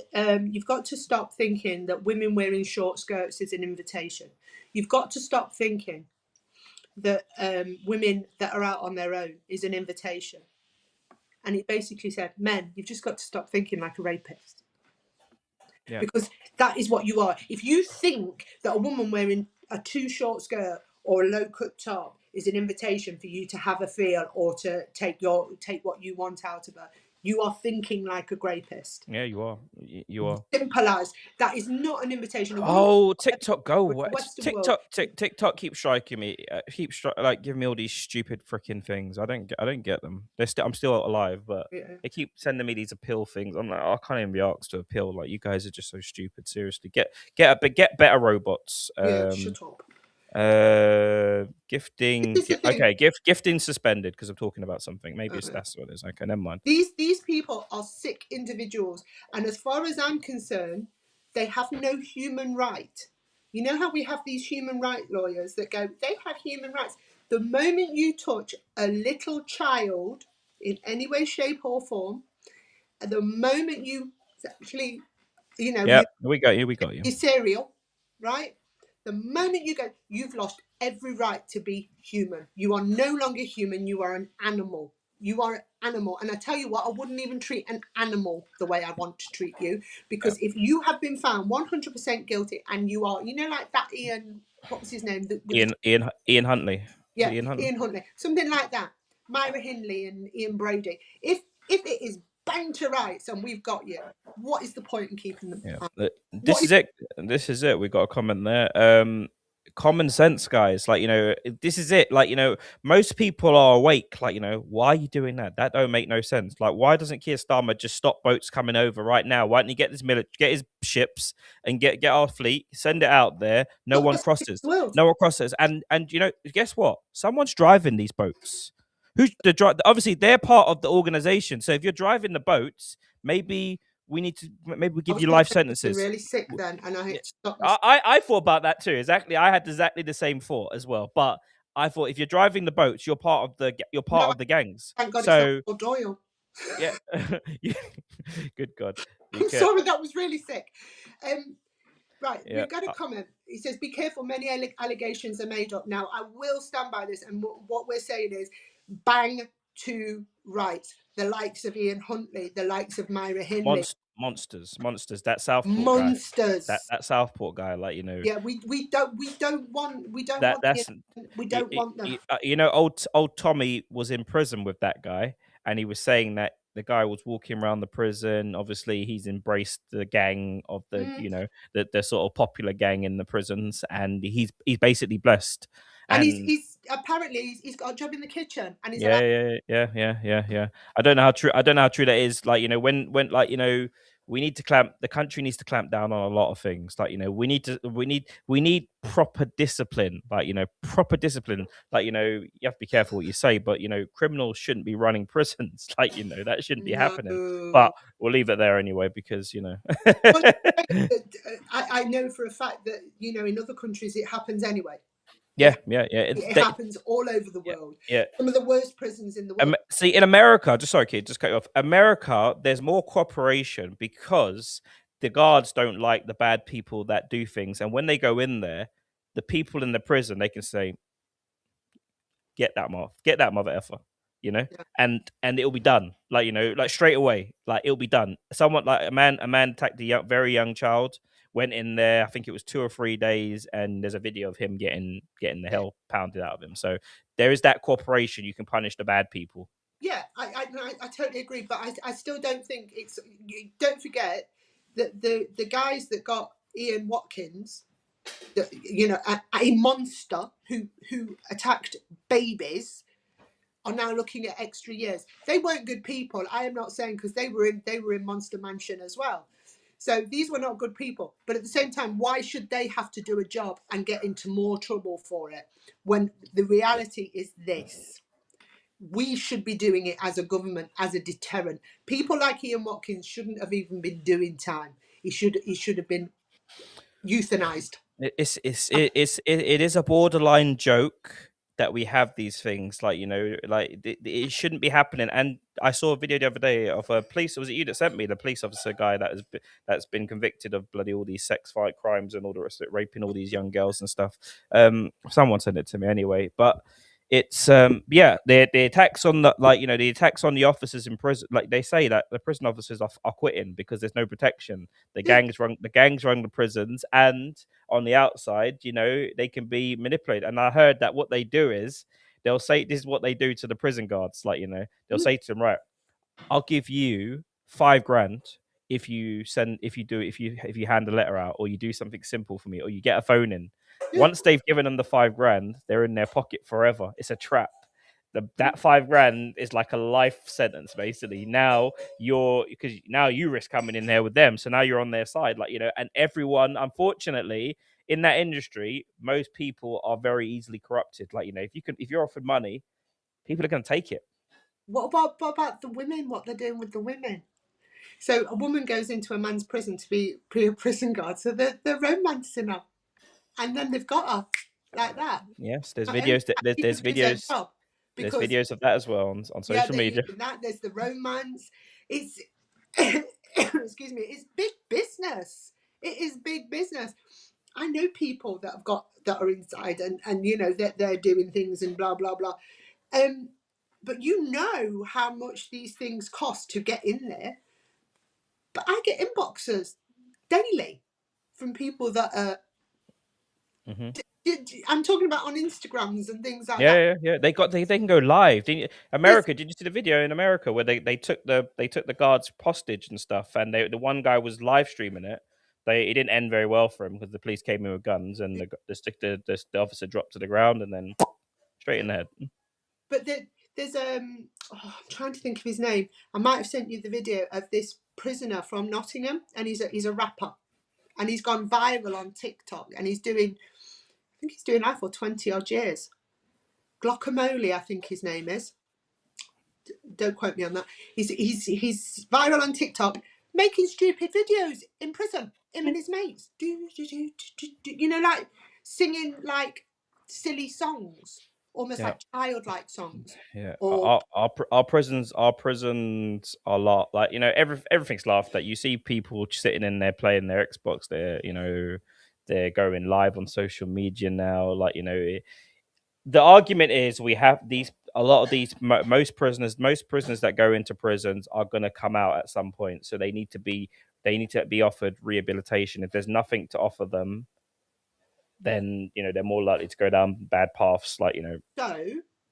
you've got to stop thinking that women wearing short skirts is an invitation. You've got to stop thinking that women that are out on their own is an invitation. And it basically said, men, you've just got to stop thinking like a rapist. Yeah. Because that is what you are. If you think that a woman wearing a too short skirt or a low cut top is an invitation for you to have a feel or to take what you want out of her, you are thinking like a rapist. Yeah, you are. You are. Simple as that is not an invitation. Oh, TikTok, go. TikTok keeps striking me. Giving me all these stupid freaking things. I don't get them. I'm still alive, but they keep sending me these appeal things. I'm like, I can't even be asked to appeal. Like, you guys are just so stupid. Seriously, get better robots. Shut up. Gifting. Gifting suspended because I'm talking about something. Maybe that's what it is. Okay, never mind. These people are sick individuals, and as far as I'm concerned, they have no human right. You know how we have these human rights lawyers that go, they have human rights. The moment you touch a little child in any way, shape, or form, the moment you actually, yeah, we got you. Your cereal, right? The moment you go, you've lost every right to be human. You are no longer human. You are an animal. You are an animal. And I tell you what, I wouldn't even treat an animal the way I want to treat you. Because if you have been found 100% guilty and you are, like that Ian, what was his name? Ian Huntley. Yeah, Ian Huntley. Something like that. Myra Hindley and Ian Brody. If it is bang to rights and we've got you, what is the point in keeping them? Yeah. This is it. We got a comment there. Common sense, guys. Like, this is it. Like, most people are awake. Like, why are you doing that? That don't make no sense. Like, why doesn't Keir Starmer just stop boats coming over right now? Why don't he get his ships and get our fleet, send it out there? No one crosses. And guess what? Someone's driving these boats. Who's the driver? Obviously, they're part of the organization. So if you're driving the boats, maybe we give you life sentences. Really sick then, and I had to stop. I thought about that too. Exactly, I had exactly the same thought as well. But I thought, if you're driving the boats, you're part of the gangs. Thank God it's not Doyel. Yeah. Good God. I'm sorry, that was really sick. Right, we've got a comment. He says, "Be careful. Many allegations are made up." Now, I will stand by this, and what we're saying is, bang to rights. The likes of Ian Huntley, the likes of Myra Hindley, monsters. That Southport guy, that Monsters. that Southport guy, like, you know, Yeah, we don't want that the, that's we don't want them. you know, old Tommy was in prison with that guy, and he was saying that the guy was walking around the prison. Obviously, he's embraced the gang of the, Mm. you know, the sort of popular gang in the prisons, and he's basically blessed. And And he's apparently he's got a job in the kitchen, and he's allowed. yeah. I don't know how true. I don't know how true that is. Like, you know, when like, you know, the country needs to clamp down on a lot of things. Like, you know, we need proper discipline. Like, you know, proper discipline. Like, you know, you have to be careful what you say, but, you know, criminals shouldn't be running prisons. Like, you know, that shouldn't be happening. No. But we'll leave it there anyway, because, you know. Well, I know for a fact that, you know, in other countries it happens anyway. Yeah. It happens all over the world. Yeah. Some of the worst prisons in the world. See, in America, just sorry, kid, just cut you off. America, there's more cooperation because the guards don't like the bad people that do things, and when they go in there, the people in the prison, they can say, get that mother effer, you know, Yeah. and it'll be done, like, you know, like straight away, like it'll be done. Someone like a man attacked a very young child, went in there, I think it was 2 or 3 days, and there's a video of him getting the hell pounded out of him. So there is that cooperation. You can punish the bad people. Yeah, I totally agree, but I still don't think it's. You don't forget that the guys that got Ian Watkins, you know, a monster who attacked babies, are now looking at extra years. They weren't good people. I am not saying, because they were in Monster Mansion as well. So these were not good people. But at the same time, why should they have to do a job and get into more trouble for it, when the reality is this? We should be doing it as a government, as a deterrent. People like Ian Watkins shouldn't have even been doing time. He should have been euthanized. It is a borderline joke that we have these things, like, you know, like it shouldn't be happening. And I saw a video the other day of a police. Was it you that sent me the police officer guy that's been convicted of bloody all these sex fight crimes and all the rest of it, raping all these young girls and stuff. Someone sent it to me anyway, but it's the attacks on the, like, you know, the attacks on the officers in prison. Like, they say that the prison officers are quitting because there's no protection. The gangs run the prisons, and on the outside, you know, they can be manipulated. And I heard that what they do is they'll say, this is what they do to the prison guards. Like, you know, they'll say to them, right, I'll give you 5 grand if you hand a letter out, or you do something simple for me, or you get a phone in. Once they've given them the 5 grand, they're in their pocket forever. It's a trap. That 5 grand is like a life sentence, basically. Now you risk coming in there with them, so now you're on their side, like, you know. And everyone, unfortunately, in that industry, most people are very easily corrupted. Like, you know, if you're offered money, people are going to take it. What about the women? What they're doing with the women? So a woman goes into a man's prison to be a prison guard, so they're romancing her, and then they've got her like that. Yes, there's And videos. There's people lose their videos. job There's because, videos of that as well on yeah, social media. there's the romance. It's excuse me, it's big business. It is big business. I know people that are inside, and you know that they're doing things and blah blah blah. But you know how much these things cost to get in there. But I get inboxes daily from people that are. I'm talking about on Instagrams and things like that. Yeah. They can go live. America, did you see the video in America where they took the guards hostage and stuff, and the one guy was live streaming it. It didn't end very well for him because the police came in with guns, and the officer dropped to the ground and then straight in the head. But there's I'm trying to think of his name. I might have sent you the video of this prisoner from Nottingham, and he's a rapper, and he's gone viral on TikTok, and I think he's doing life for 20 odd years. Guacamole, I think his name is. Don't quote me on that. He's viral on TikTok, making stupid videos in prison. Him and his mates, you know, like singing like silly songs, almost like childlike songs. Yeah, Or our prisons are like, you know, everything's laughed at. You see people sitting in there playing their Xbox. They're going live on social media now. Like, you know, the argument is we have these. a lot of these most prisoners that go into prisons are going to come out at some point, so they need to be offered rehabilitation. If there's nothing to offer them, then they're more likely to go down bad paths, like So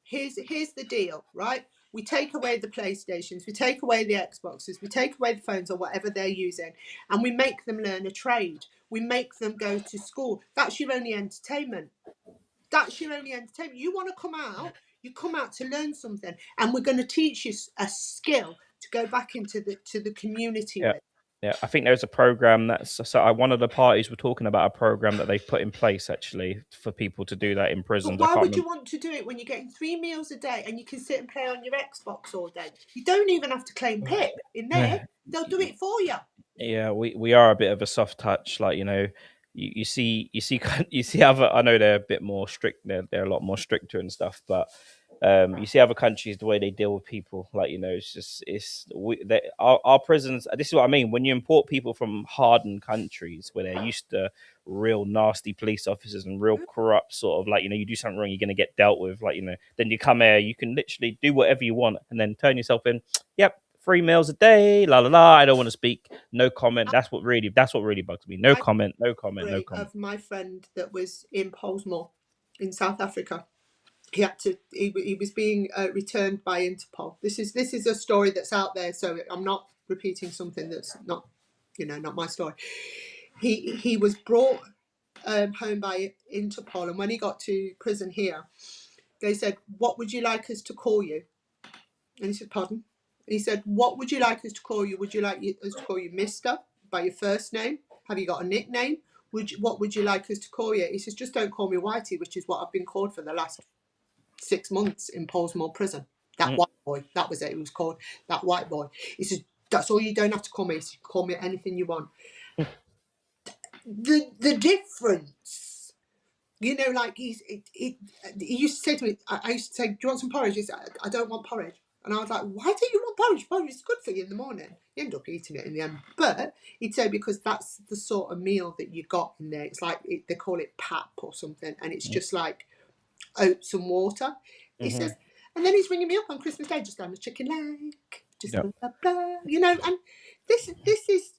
here's the deal, right? We take away the PlayStations, we take away the Xboxes, we take away the phones or whatever they're using, and we make them learn a trade. We make them go to school. That's your only entertainment. That's your only entertainment. You want to come out, you come out to learn something, and we're going to teach you a skill to go back into the community with. Yeah, I think there's a program one of the parties were talking about a program that they've put in place actually for people to do that in prisons. But why would you want to do it when you're getting 3 meals a day and you can sit and play on your Xbox all day? You don't even have to claim PIP in there. They'll do it for you. Yeah, we are a bit of a soft touch, like you see other. I know they're a bit more strict. They're a lot more stricter and stuff, but you see other countries, the way they deal with people, like our prisons. This is what I mean when you import people from hardened countries where they're used to real nasty police officers and real corrupt sort of, like you do something wrong, you're going to get dealt with, like then you come here, you can literally do whatever you want and then turn yourself in. Yep, 3 meals a day, la la la. I don't want to speak. No comment. That's what really bugs me. No comment. Of my friend that was in Pollsmoor in South Africa. He was being returned by Interpol. This is a story that's out there, so I'm not repeating something that's not my story. He was brought home by Interpol, and when he got to prison here, they said, "What would you like us to call you?" And he said, "Pardon?" He said, "What would you like us to call you? Would you like us to call you Mister by your first name? Have you got a nickname? What would you like us to call you?" He says, "Just don't call me Whitey," which is what I've been called for the last 6 months in Pollsmoor prison. That white boy, that was it. It was called that white boy. He says, "That's all. You don't have to call me. You can call me anything you want." The difference, like he used to say to me, I used to say, "Do you want some porridge?" He said, "I don't want porridge." And I was like, "Why don't you want porridge? Porridge is good for you in the morning." You end up eating it in the end. But he'd say because that's the sort of meal that you got in there. It's like they call it pap or something, and it's just like oats and water. He says, and then he's ringing me up on Christmas Day, just on a chicken leg, just blah, blah, blah, and this is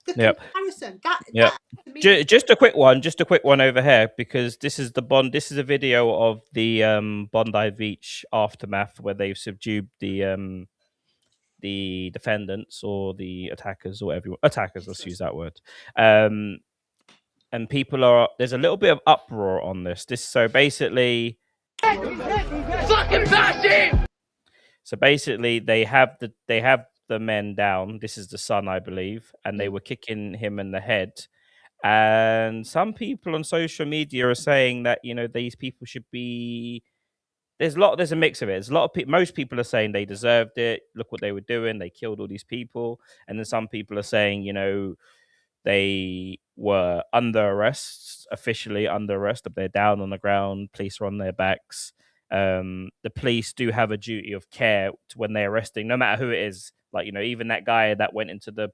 the comparison. That to me, just a quick one over here, because this is a video of the Bondi Beach aftermath where they've subdued the defendants or the attackers or whatever attackers. Let's use that word. And there's a little bit of uproar on this. So basically, Fucking bash him! So basically, they have the men down. This is the son, I believe, and they were kicking him in the head. And some people on social media are saying that these people should be. There's a mix of it. There's a lot of people. Most people are saying they deserved it. Look what they were doing. They killed all these people. And then some people are saying they were under arrest, officially under arrest, but they're down on the ground. Police are on their backs. The police do have a duty of care when they're arresting, no matter who it is. Like, even that guy that went into the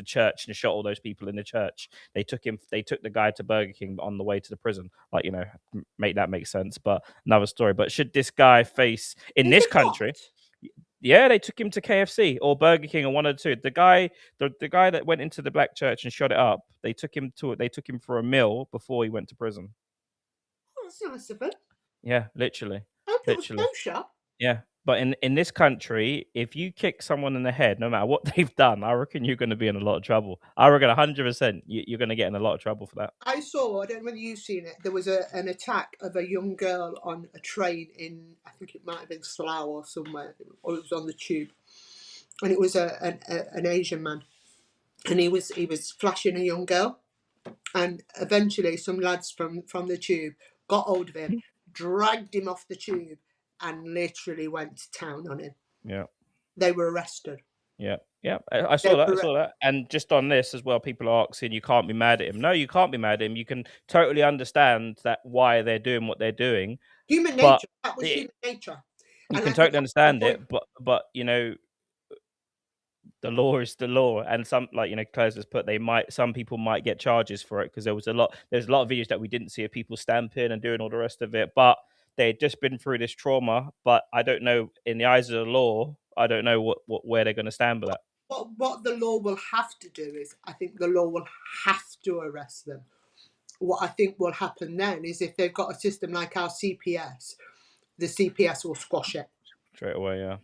church and shot all those people in the church. They took the guy to Burger King on the way to the prison. Like, make that make sense. But another story. But should this guy face in this country? Yeah, they took him to KFC or Burger King or one of the two. The guy that went into the black church and shot it up, they took him for a meal before he went to prison. Oh, that's nice of it. Yeah, literally. I hope it was kosher. Yeah. But in this country, if you kick someone in the head, no matter what they've done, I reckon you're going to be in a lot of trouble. I reckon 100% you're going to get in a lot of trouble for that. I don't know whether you've seen it, there was an attack of a young girl on a train in, I think it might have been Slough or somewhere, or it was on the tube. And it was an Asian man. And he was flashing a young girl. And eventually some lads from the tube got hold of him, dragged him off the tube, and literally went to town on him. Yeah. They were arrested. Yeah. Yeah. I saw that. And just on this as well, people are asking, you can't be mad at him. No, you can't be mad at him. You can totally understand that why they're doing what they're doing. Human nature. That was human nature. You can totally understand it, but the law is the law, and some, like Claire's has put, some people might get charges for it because there's a lot of videos that we didn't see of people stamping and doing all the rest of it, but they had just been through this trauma, but I don't know, in the eyes of the law, I don't know where they're going to stand with that. What the law will have to do is, I think the law will have to arrest them. What I think will happen then is, if they've got a system like our CPS, the CPS will squash it straight away. Yeah.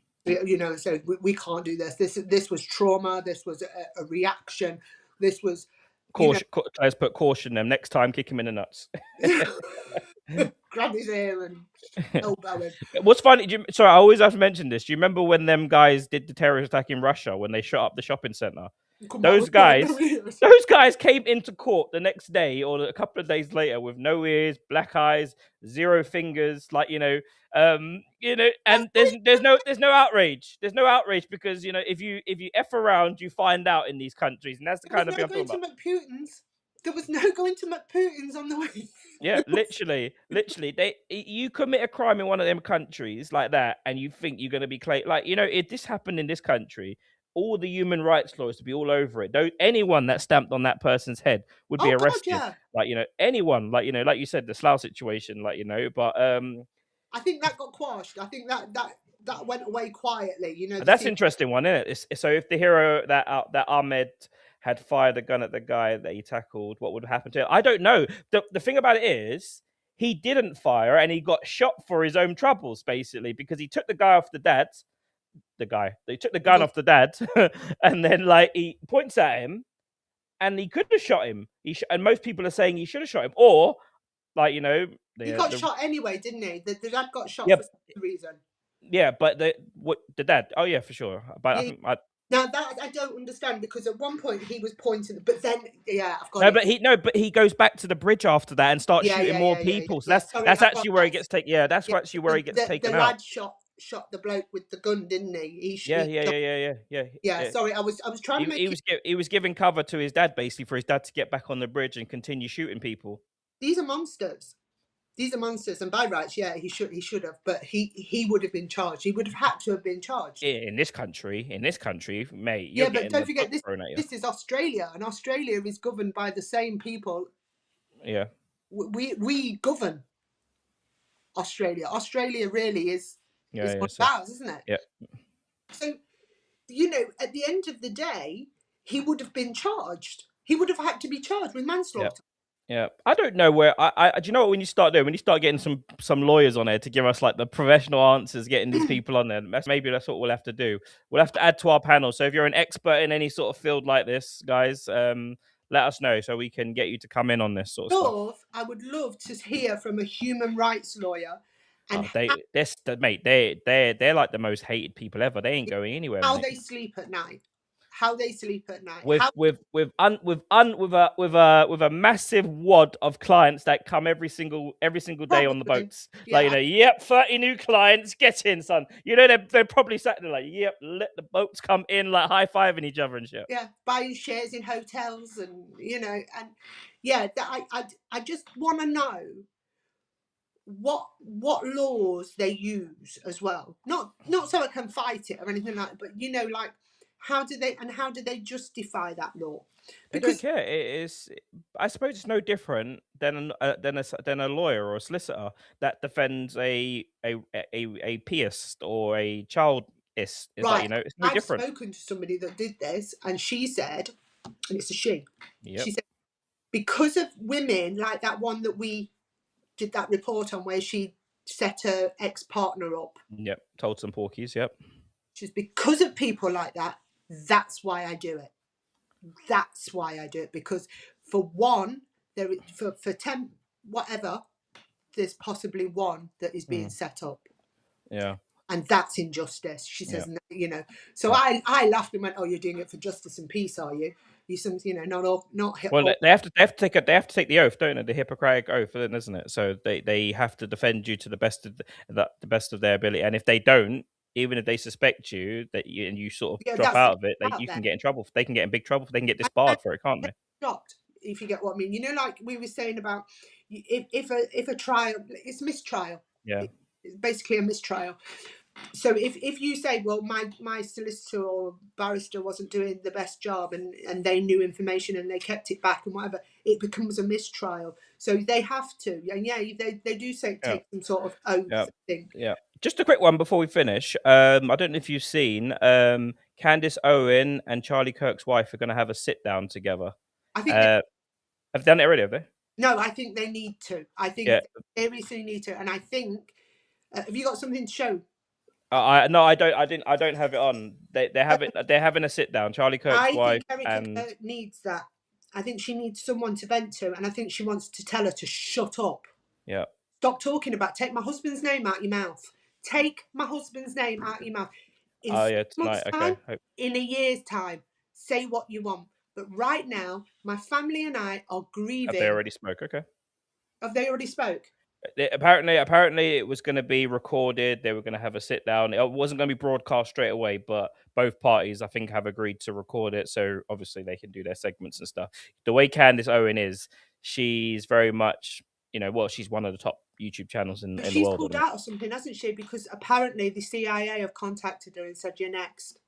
You know, so we can't do this. This was trauma. This was a reaction. This was, caution. Let's put caution them next time. Kick him in the nuts. Grab his ear and elbow him. What's funny? Sorry, I always have to mention this. Do you remember when them guys did the terrorist attack in Russia when they shot up the shopping center? Those guys came into court the next day or a couple of days later with no ears, black eyes, 0 fingers, like and there's no outrage. There's no outrage because if you F around, you find out in these countries, and that's the kind of thing I'm talking about. There was no going to McPutin's on the way. Yeah, literally, you commit a crime in one of them countries like that, and you think you're going to be if this happened in this country, all the human rights lawyers to be all over it. Anyone that stamped on that person's head would be arrested. God, yeah. Anyone, like you said, the Slough situation, but I think that got quashed. I think that went away quietly. That's an interesting one, isn't it? So if the hero that Ahmed had fired a gun at the guy that he tackled, what would happen to him? I don't know. The thing about it is, he didn't fire and he got shot for his own troubles, basically, because he took the guy off the dad. They took the gun off the dad, and then he points at him, and he could have shot him. And most people are saying he should have shot him, or he got shot anyway, didn't he? The dad got shot for some reason. Yeah, but the dad? Oh yeah, for sure. But yeah. Now that I don't understand, because at one point he was pointing, but then I've got but he goes back to the bridge after that and starts shooting more people. So that's actually where he gets taken. Yeah, that's actually where he gets taken out. The lad shot the bloke with the gun, didn't he? Yeah. Sorry, I was trying to make. He was giving cover to his dad, basically, for his dad to get back on the bridge and continue shooting people. These are monsters. And by rights, he should have, but he would have been charged. He would have had to have been charged. In this country, mate. But don't forget, this is Australia, and Australia is governed by the same people. Yeah. We govern Australia. Australia really is one of ours, isn't it? Yeah. So, at the end of the day, he would have been charged. He would have had to be charged with manslaughter. Yeah, I don't know where. Do you know what? When you start getting some lawyers on there to give us the professional answers, getting these people on there, maybe that's what we'll have to do. We'll have to add to our panel. So if you're an expert in any sort of field like this, guys, let us know so we can get you to come in on this sort of stuff. I would love to hear from a human rights lawyer. And they're like the most hated people ever. They ain't going anywhere. How they sleep at night. With a massive wad of clients that come every single day on the boats. 30 new clients, get in, son. They're probably sat there let the boats come in, high-fiving each other and shit. Yeah, buying shares in hotels and I just want to know what laws they use as well. Not so I can fight it or anything like that, but how do they justify that law? Because they don't care. It is, I suppose, it's no different than a lawyer or a solicitor that defends a peist or a childist. It's right. It's no different. I've spoken to somebody that did this, and she said, and it's a she. Yep. She said, because of women like that one that we did that report on, where she set her ex-partner up. Yep. Told some porkies. Yep. She's, because of people like that. That's why I do it. Because for one, for 10 whatever, there's possibly one that is being set up. Yeah. And that's injustice. She says, So I laughed and went, "Oh, you're doing it for justice and peace, are you? Not hip." Well, they have to take the oath, don't they? The Hippocratic oath, isn't it? So they have to defend you to the best of their ability, and if they don't, even if they suspect you and you sort of drop out of it, you can get in trouble. They can get in big trouble. They can get disbarred for it, can't they? Shocked, if you get what I mean. Like we were saying about if a trial, it's mistrial. Yeah, it's basically a mistrial. So if you say, well, my solicitor or barrister wasn't doing the best job, and they knew information and they kept it back and whatever, it becomes a mistrial. So they have to, and yeah, they do say Yeah. take some sort of oath, Yeah. I think. Yeah. Just a quick one before we finish. I don't know if you've seen Candice Owen and Charlie Kirk's wife are going to have a sit down together. I think Have they done it already? Have they? no, I think they need to. I think Yeah. they seriously need to, and I think have you got something to show? No, I don't. I don't have it on. They have it. They're having a sit down. Charlie Kirk's I wife think Erica and Kirk needs that. I think she needs someone to vent to, and I think she wants to tell her to shut up. yeah. Stop talking about. Take my husband's name out your mouth. Take my husband's name out your mouth. In Oh 6 yeah, months' tonight. Okay. time, in a year's time, say what you want. But right now, my family and I are Have they grieving. already spoke? Okay. Have they already spoke? Apparently, it was going to be recorded. They were going to have a sit down. It wasn't going to be broadcast straight away, but both parties, I think, have agreed to record it. So obviously, they can do their segments and stuff. The way Candice Owen is, she's very much, well, she's one of the top YouTube channels in But the she's world. pulled out of something, hasn't she? Because apparently the CIA have contacted her and said, "You're next."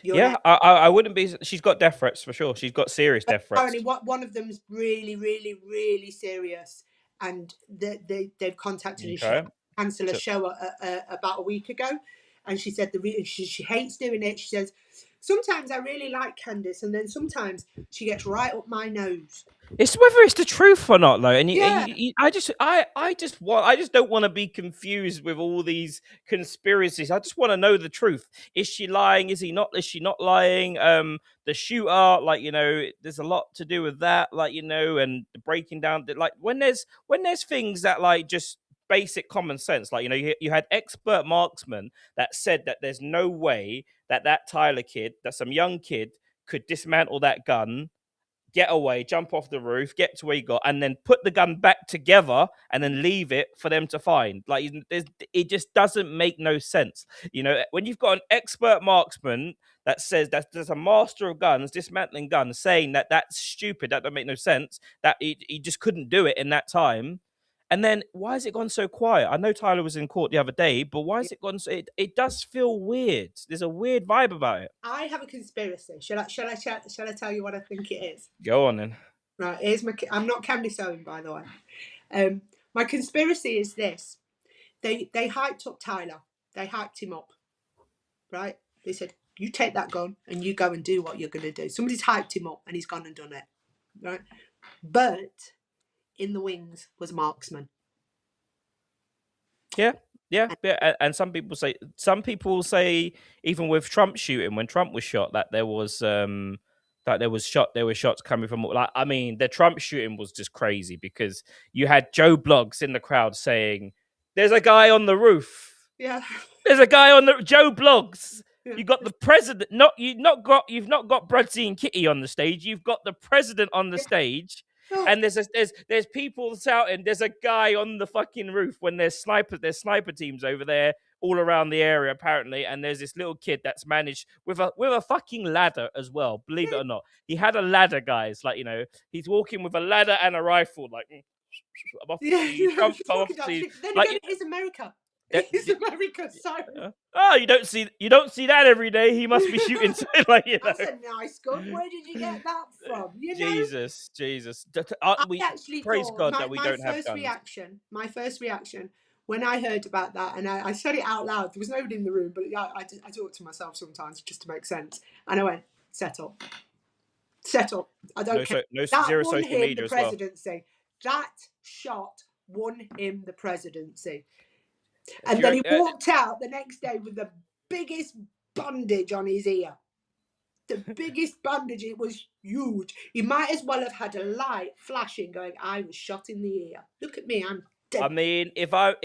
Yeah, I wouldn't be. She's got death threats for sure. She's got serious death threats. Apparently, one of them's really, really, really serious, and they've contacted her. She had Okay. to cancel a So- show about a week ago, and she said she hates doing it. She says sometimes I really like Candice, and then sometimes she gets right up my nose. It's whether it's the truth or not, though. And Yeah. I just don't want to be confused with all these conspiracies. I just want to know the truth. Is she lying? Is she not lying? The shooter, there's a lot to do with that, and the breaking down. Like when there's things that just basic common sense, you had expert marksmen that said that there's no way that Tyler kid, that some young kid could dismantle that gun, get away, jump off the roof, get to where he got, and then put the gun back together and then leave it for them to find. It just doesn't make no sense. When you've got an expert marksman that says that there's a master of guns, dismantling guns, saying that that's stupid, that don't make no sense, that he just couldn't do it in that time. And then why has it gone so quiet? I know Tyler was in court the other day, but why has it gone so? It does feel weird. There's a weird vibe about it. I have a conspiracy. Shall I tell you what I think it is? Go on then. Right, I'm not Candice Owen, by the way. My conspiracy is this: they hyped up Tyler. They hyped him up, right? They said, "You take that gun and you go and do what you're going to do." Somebody's hyped him up and he's gone and done it, right? But in the wings was marksman. Yeah. And some people say even with Trump shooting, when Trump was shot, that there was shots coming from, the Trump shooting was just crazy because you had Joe Blogs in the crowd saying, "There's a guy on the roof." Yeah. There's a guy on the Joe Blogs. Yeah. You got the president. You've not got Bruddc and Kitty on the stage. You've got the president on the stage. No. And there's people shouting, "There's a guy on the fucking roof," when there's sniper teams over there all around the area apparently, and there's this little kid that's managed with a fucking ladder as well. Believe it or not, he had a ladder, guys. He's walking with a ladder and a rifle, Yeah. Then again, it's America. It's America, so. Oh, you don't see that every day. He must be shooting. That's a nice gun. Where did you get that from? Jesus. I actually praise thought God that we don't have guns. My first reaction when I heard about that, and I said it out loud. There was nobody in the room, but I talk to myself sometimes just to make sense. And I went, set up. I don't care. That zero won social him media the as well. presidency. That shot won him the presidency. And then he walked out the next day with the biggest bandage on his ear. The biggest bandage. It was huge. He might as well have had a light flashing going, "I was shot in the ear. Look at me, I'm dead." I mean, if I'm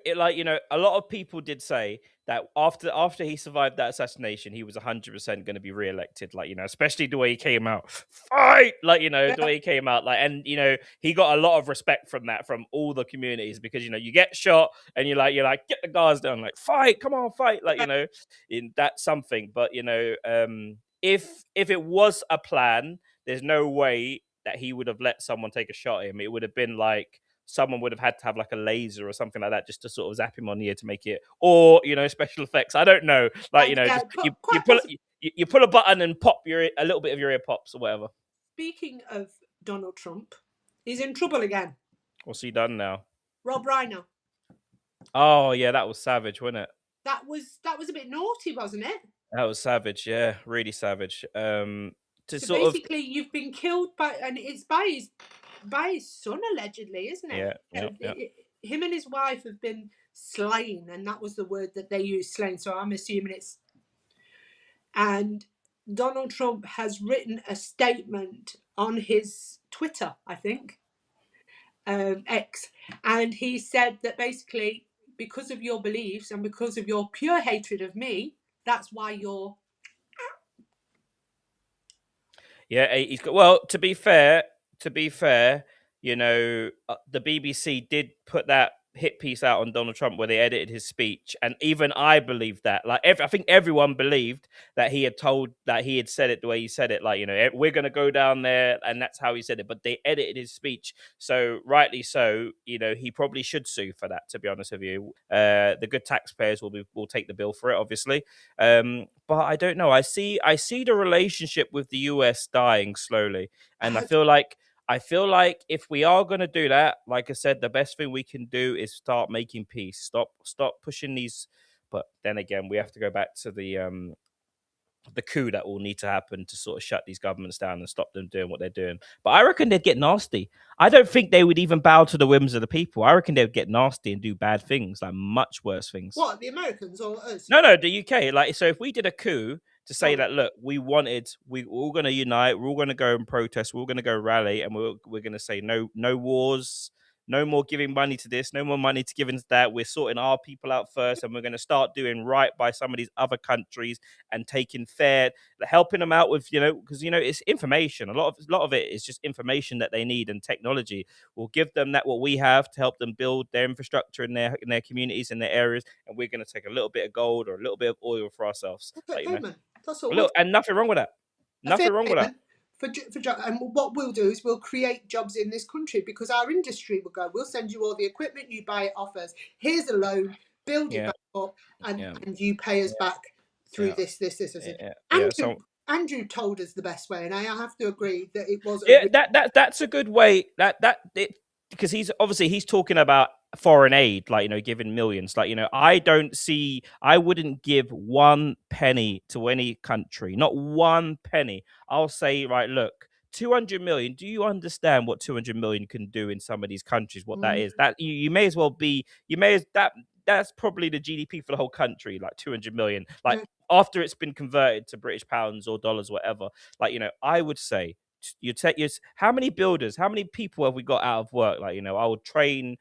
a lot of people did say that after he survived that assassination, he was 100% going to be re-elected. Especially the way he came out, fight, the way he came out, and he got a lot of respect from that, from all the communities, because you get shot and you're like get the guards down, fight, come on, fight, that's something. But if it was a plan, there's no way that he would have let someone take a shot at him. It would have been like someone would have had to have like a laser or something like that just to sort of zap him on the ear to make it, or special effects. I don't know, like Yeah, just you quite pull possibly. you pull a button and pop a little bit of your ear pops or whatever. Speaking of Donald Trump, he's in trouble again. What's he done now? Rob Reiner. Oh yeah, that was savage, wasn't it? That was a bit naughty, wasn't it? That was savage, yeah, really savage. To So sort of basically, you've been killed by, and it's by his son allegedly, isn't it? yeah. Him and his wife have been slain, and that was the word that they used, slain. So I'm assuming it's. And Donald Trump has written a statement on his Twitter, I think, X, and he said that basically, because of your beliefs and because of your pure hatred of me, that's why you're. Yeah, he's got. Well, to be fair, the BBC did put that hit piece out on Donald Trump where they edited his speech, and even I believed that. Like, I think everyone believed that he had said it the way he said it. Like, we're gonna go down there, and that's how he said it. But they edited his speech, so rightly so. He probably should sue for that. To be honest with you, the good taxpayers will take the bill for it, obviously. But I don't know. I see the relationship with the US dying slowly, and I feel like if we are going to do that, like I said, the best thing we can do is start making peace. Stop pushing these. But then again, we have to go back to the coup that will need to happen to sort of shut these governments down and stop them doing what they're doing. But I reckon they'd get nasty. I don't think they would even bow to the whims of the people. I reckon they'd get nasty and do bad things, like much worse things. What, the Americans or us? No, the UK. Like, so if we did a coup to say that, look, we're all going to unite, we're all going to go and protest, we're all going to go rally, and we're going to say no wars, no more giving money to this, no more money to giving to that. We're sorting our people out first, and we're going to start doing right by some of these other countries and taking helping them out with, because it's information. A lot of it is just information that they need, and technology will give them that what we have to help them build their infrastructure in their communities, in their areas, and we're going to take a little bit of gold or a little bit of oil for ourselves. Payment. That's all. And nothing wrong with that. Nothing wrong with that. For and what we'll do is we'll create jobs in this country, because our industry will go, we'll send you all the equipment, you buy it off us, here's a loan, build it back up, and you pay us back through this. Andrew told us the best way, and I have to agree that it was that's a good way, because he's talking about foreign aid, like, giving millions. Like, I wouldn't give 1 penny to any country, not 1 penny. I'll say, right, look, 200 million. Do you understand what 200 million can do in some of these countries? What that is? That you may as well be. That's probably the GDP for the whole country, like 200 million. Like, after it's been converted to British pounds or dollars, whatever. Like, I would say, how many builders, how many people have we got out of work? Like, I would train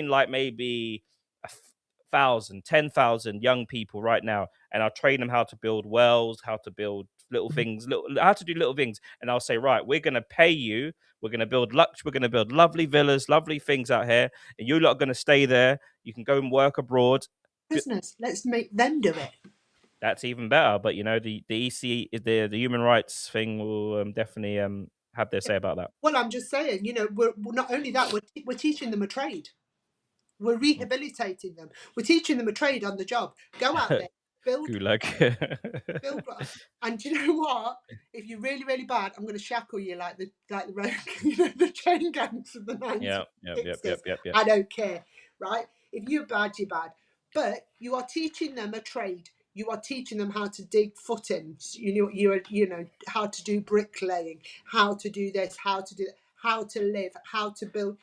like maybe 1,000, 10,000 young people right now, and I'll train them how to build wells, how to build little things, how to do little things. And I'll say, right, we're going to pay you. We're going to build we're going to build lovely villas, lovely things out here, and you lot are going to stay there. You can go and work abroad. Business. Let's make them do it. That's even better. But the EC, the human rights thing will definitely have their say about that. Well, I'm just saying, we're not only that, we're teaching them a trade. We're rehabilitating them. We're teaching them a trade on the job. Go out there, build. Build. And do you know what? If you're really, really bad, I'm going to shackle you like the the chain gangs of the 90s. Yep. I don't care, right? If you're bad, you're bad. But you are teaching them a trade. You are teaching them how to dig footings. How to do bricklaying, how to do this, how to live, how to build.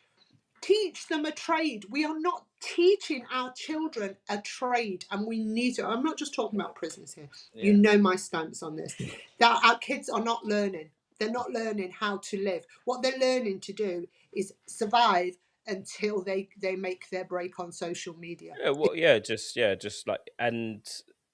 Teach them a trade. We are not teaching our children a trade, and we need to. I'm not just talking about prisoners here. You know my stance on this. That our kids are not learning. They're not learning how to live. What they're learning to do is survive until they make their break on social media. Just like, and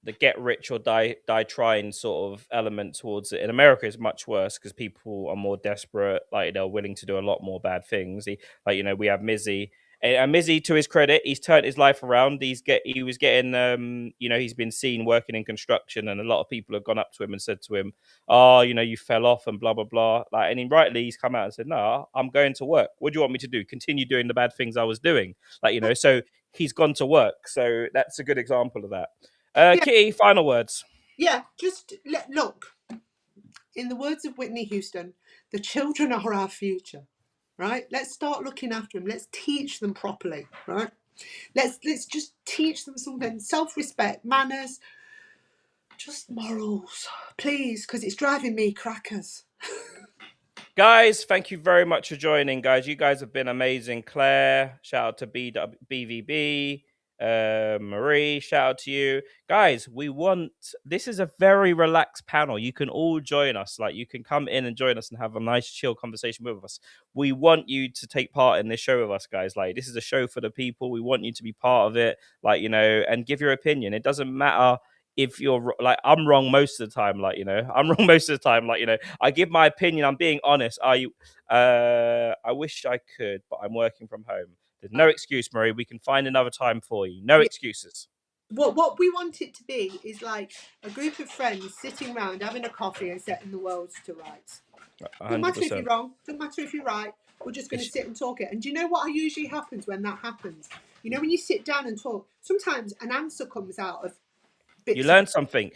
the get rich or die trying sort of element towards it. In America is much worse because people are more desperate, like they're willing to do a lot more bad things. Like, we have Mizzy, And Mizzy, to his credit, he's turned his life around. He was getting, he's been seen working in construction, and a lot of people have gone up to him and said to him, "Oh, you fell off and blah blah blah." Like, and rightly, he's come out and said, "No, I'm going to work. What do you want me to do? Continue doing the bad things I was doing?" Like, so he's gone to work. So that's a good example of that. Yeah. Kitty, final words. Yeah, just look. In the words of Whitney Houston, the children are our future, right? Let's start looking after them. Let's teach them properly, right? Let's just teach them something. Self-respect, manners, just morals, please, because it's driving me crackers. Guys, thank you very much for joining, guys. You guys have been amazing. Claire, shout out to BVB. Marie, shout out to you. Guys, this is a very relaxed panel. You can all join us. Like, you can come in and join us and have a nice chill conversation with us. We want you to take part in this show with us, guys. Like, this is a show for the people. We want you to be part of it, and give your opinion. It doesn't matter if you're like, I'm wrong most of the time, I'm wrong most of the time, I give my opinion, I'm being honest. I wish I could, but I'm working from home. There's no excuse, Marie. We can find another time for you. No excuses. What we want it to be is like a group of friends sitting around having a coffee and setting the world to rights. Doesn't matter if you're wrong, doesn't matter if you're right. We're just going to sit and talk it. And do you know what usually happens when that happens? When you sit down and talk, sometimes an answer comes out of bits. You learn something.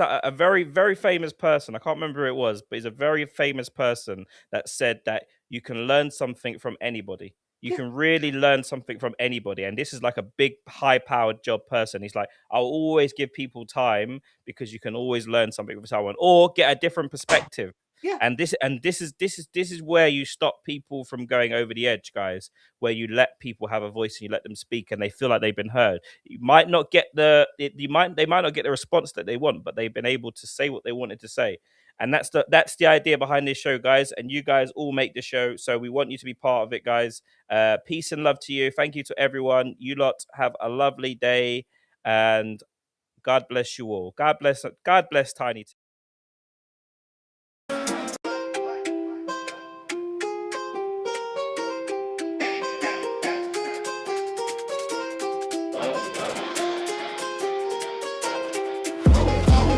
A very, very famous person, I can't remember who it was, but he's a very famous person that said that you can learn something from anybody. You can really learn something from anybody. And this is like a big, high-powered job person. He's like, I'll always give people time because you can always learn something from someone or get a different perspective. Yeah. And this is where you stop people from going over the edge, guys, where you let people have a voice and you let them speak and they feel like they've been heard. You might not get they might not get the response that they want, but they've been able to say what they wanted to say. And that's the idea behind this show, guys. And you guys all make the show. So we want you to be part of it, guys. Peace and love to you. Thank you to everyone. You lot have a lovely day. And God bless you all. God bless Tiny.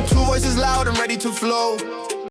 Two voices loud and ready to flow.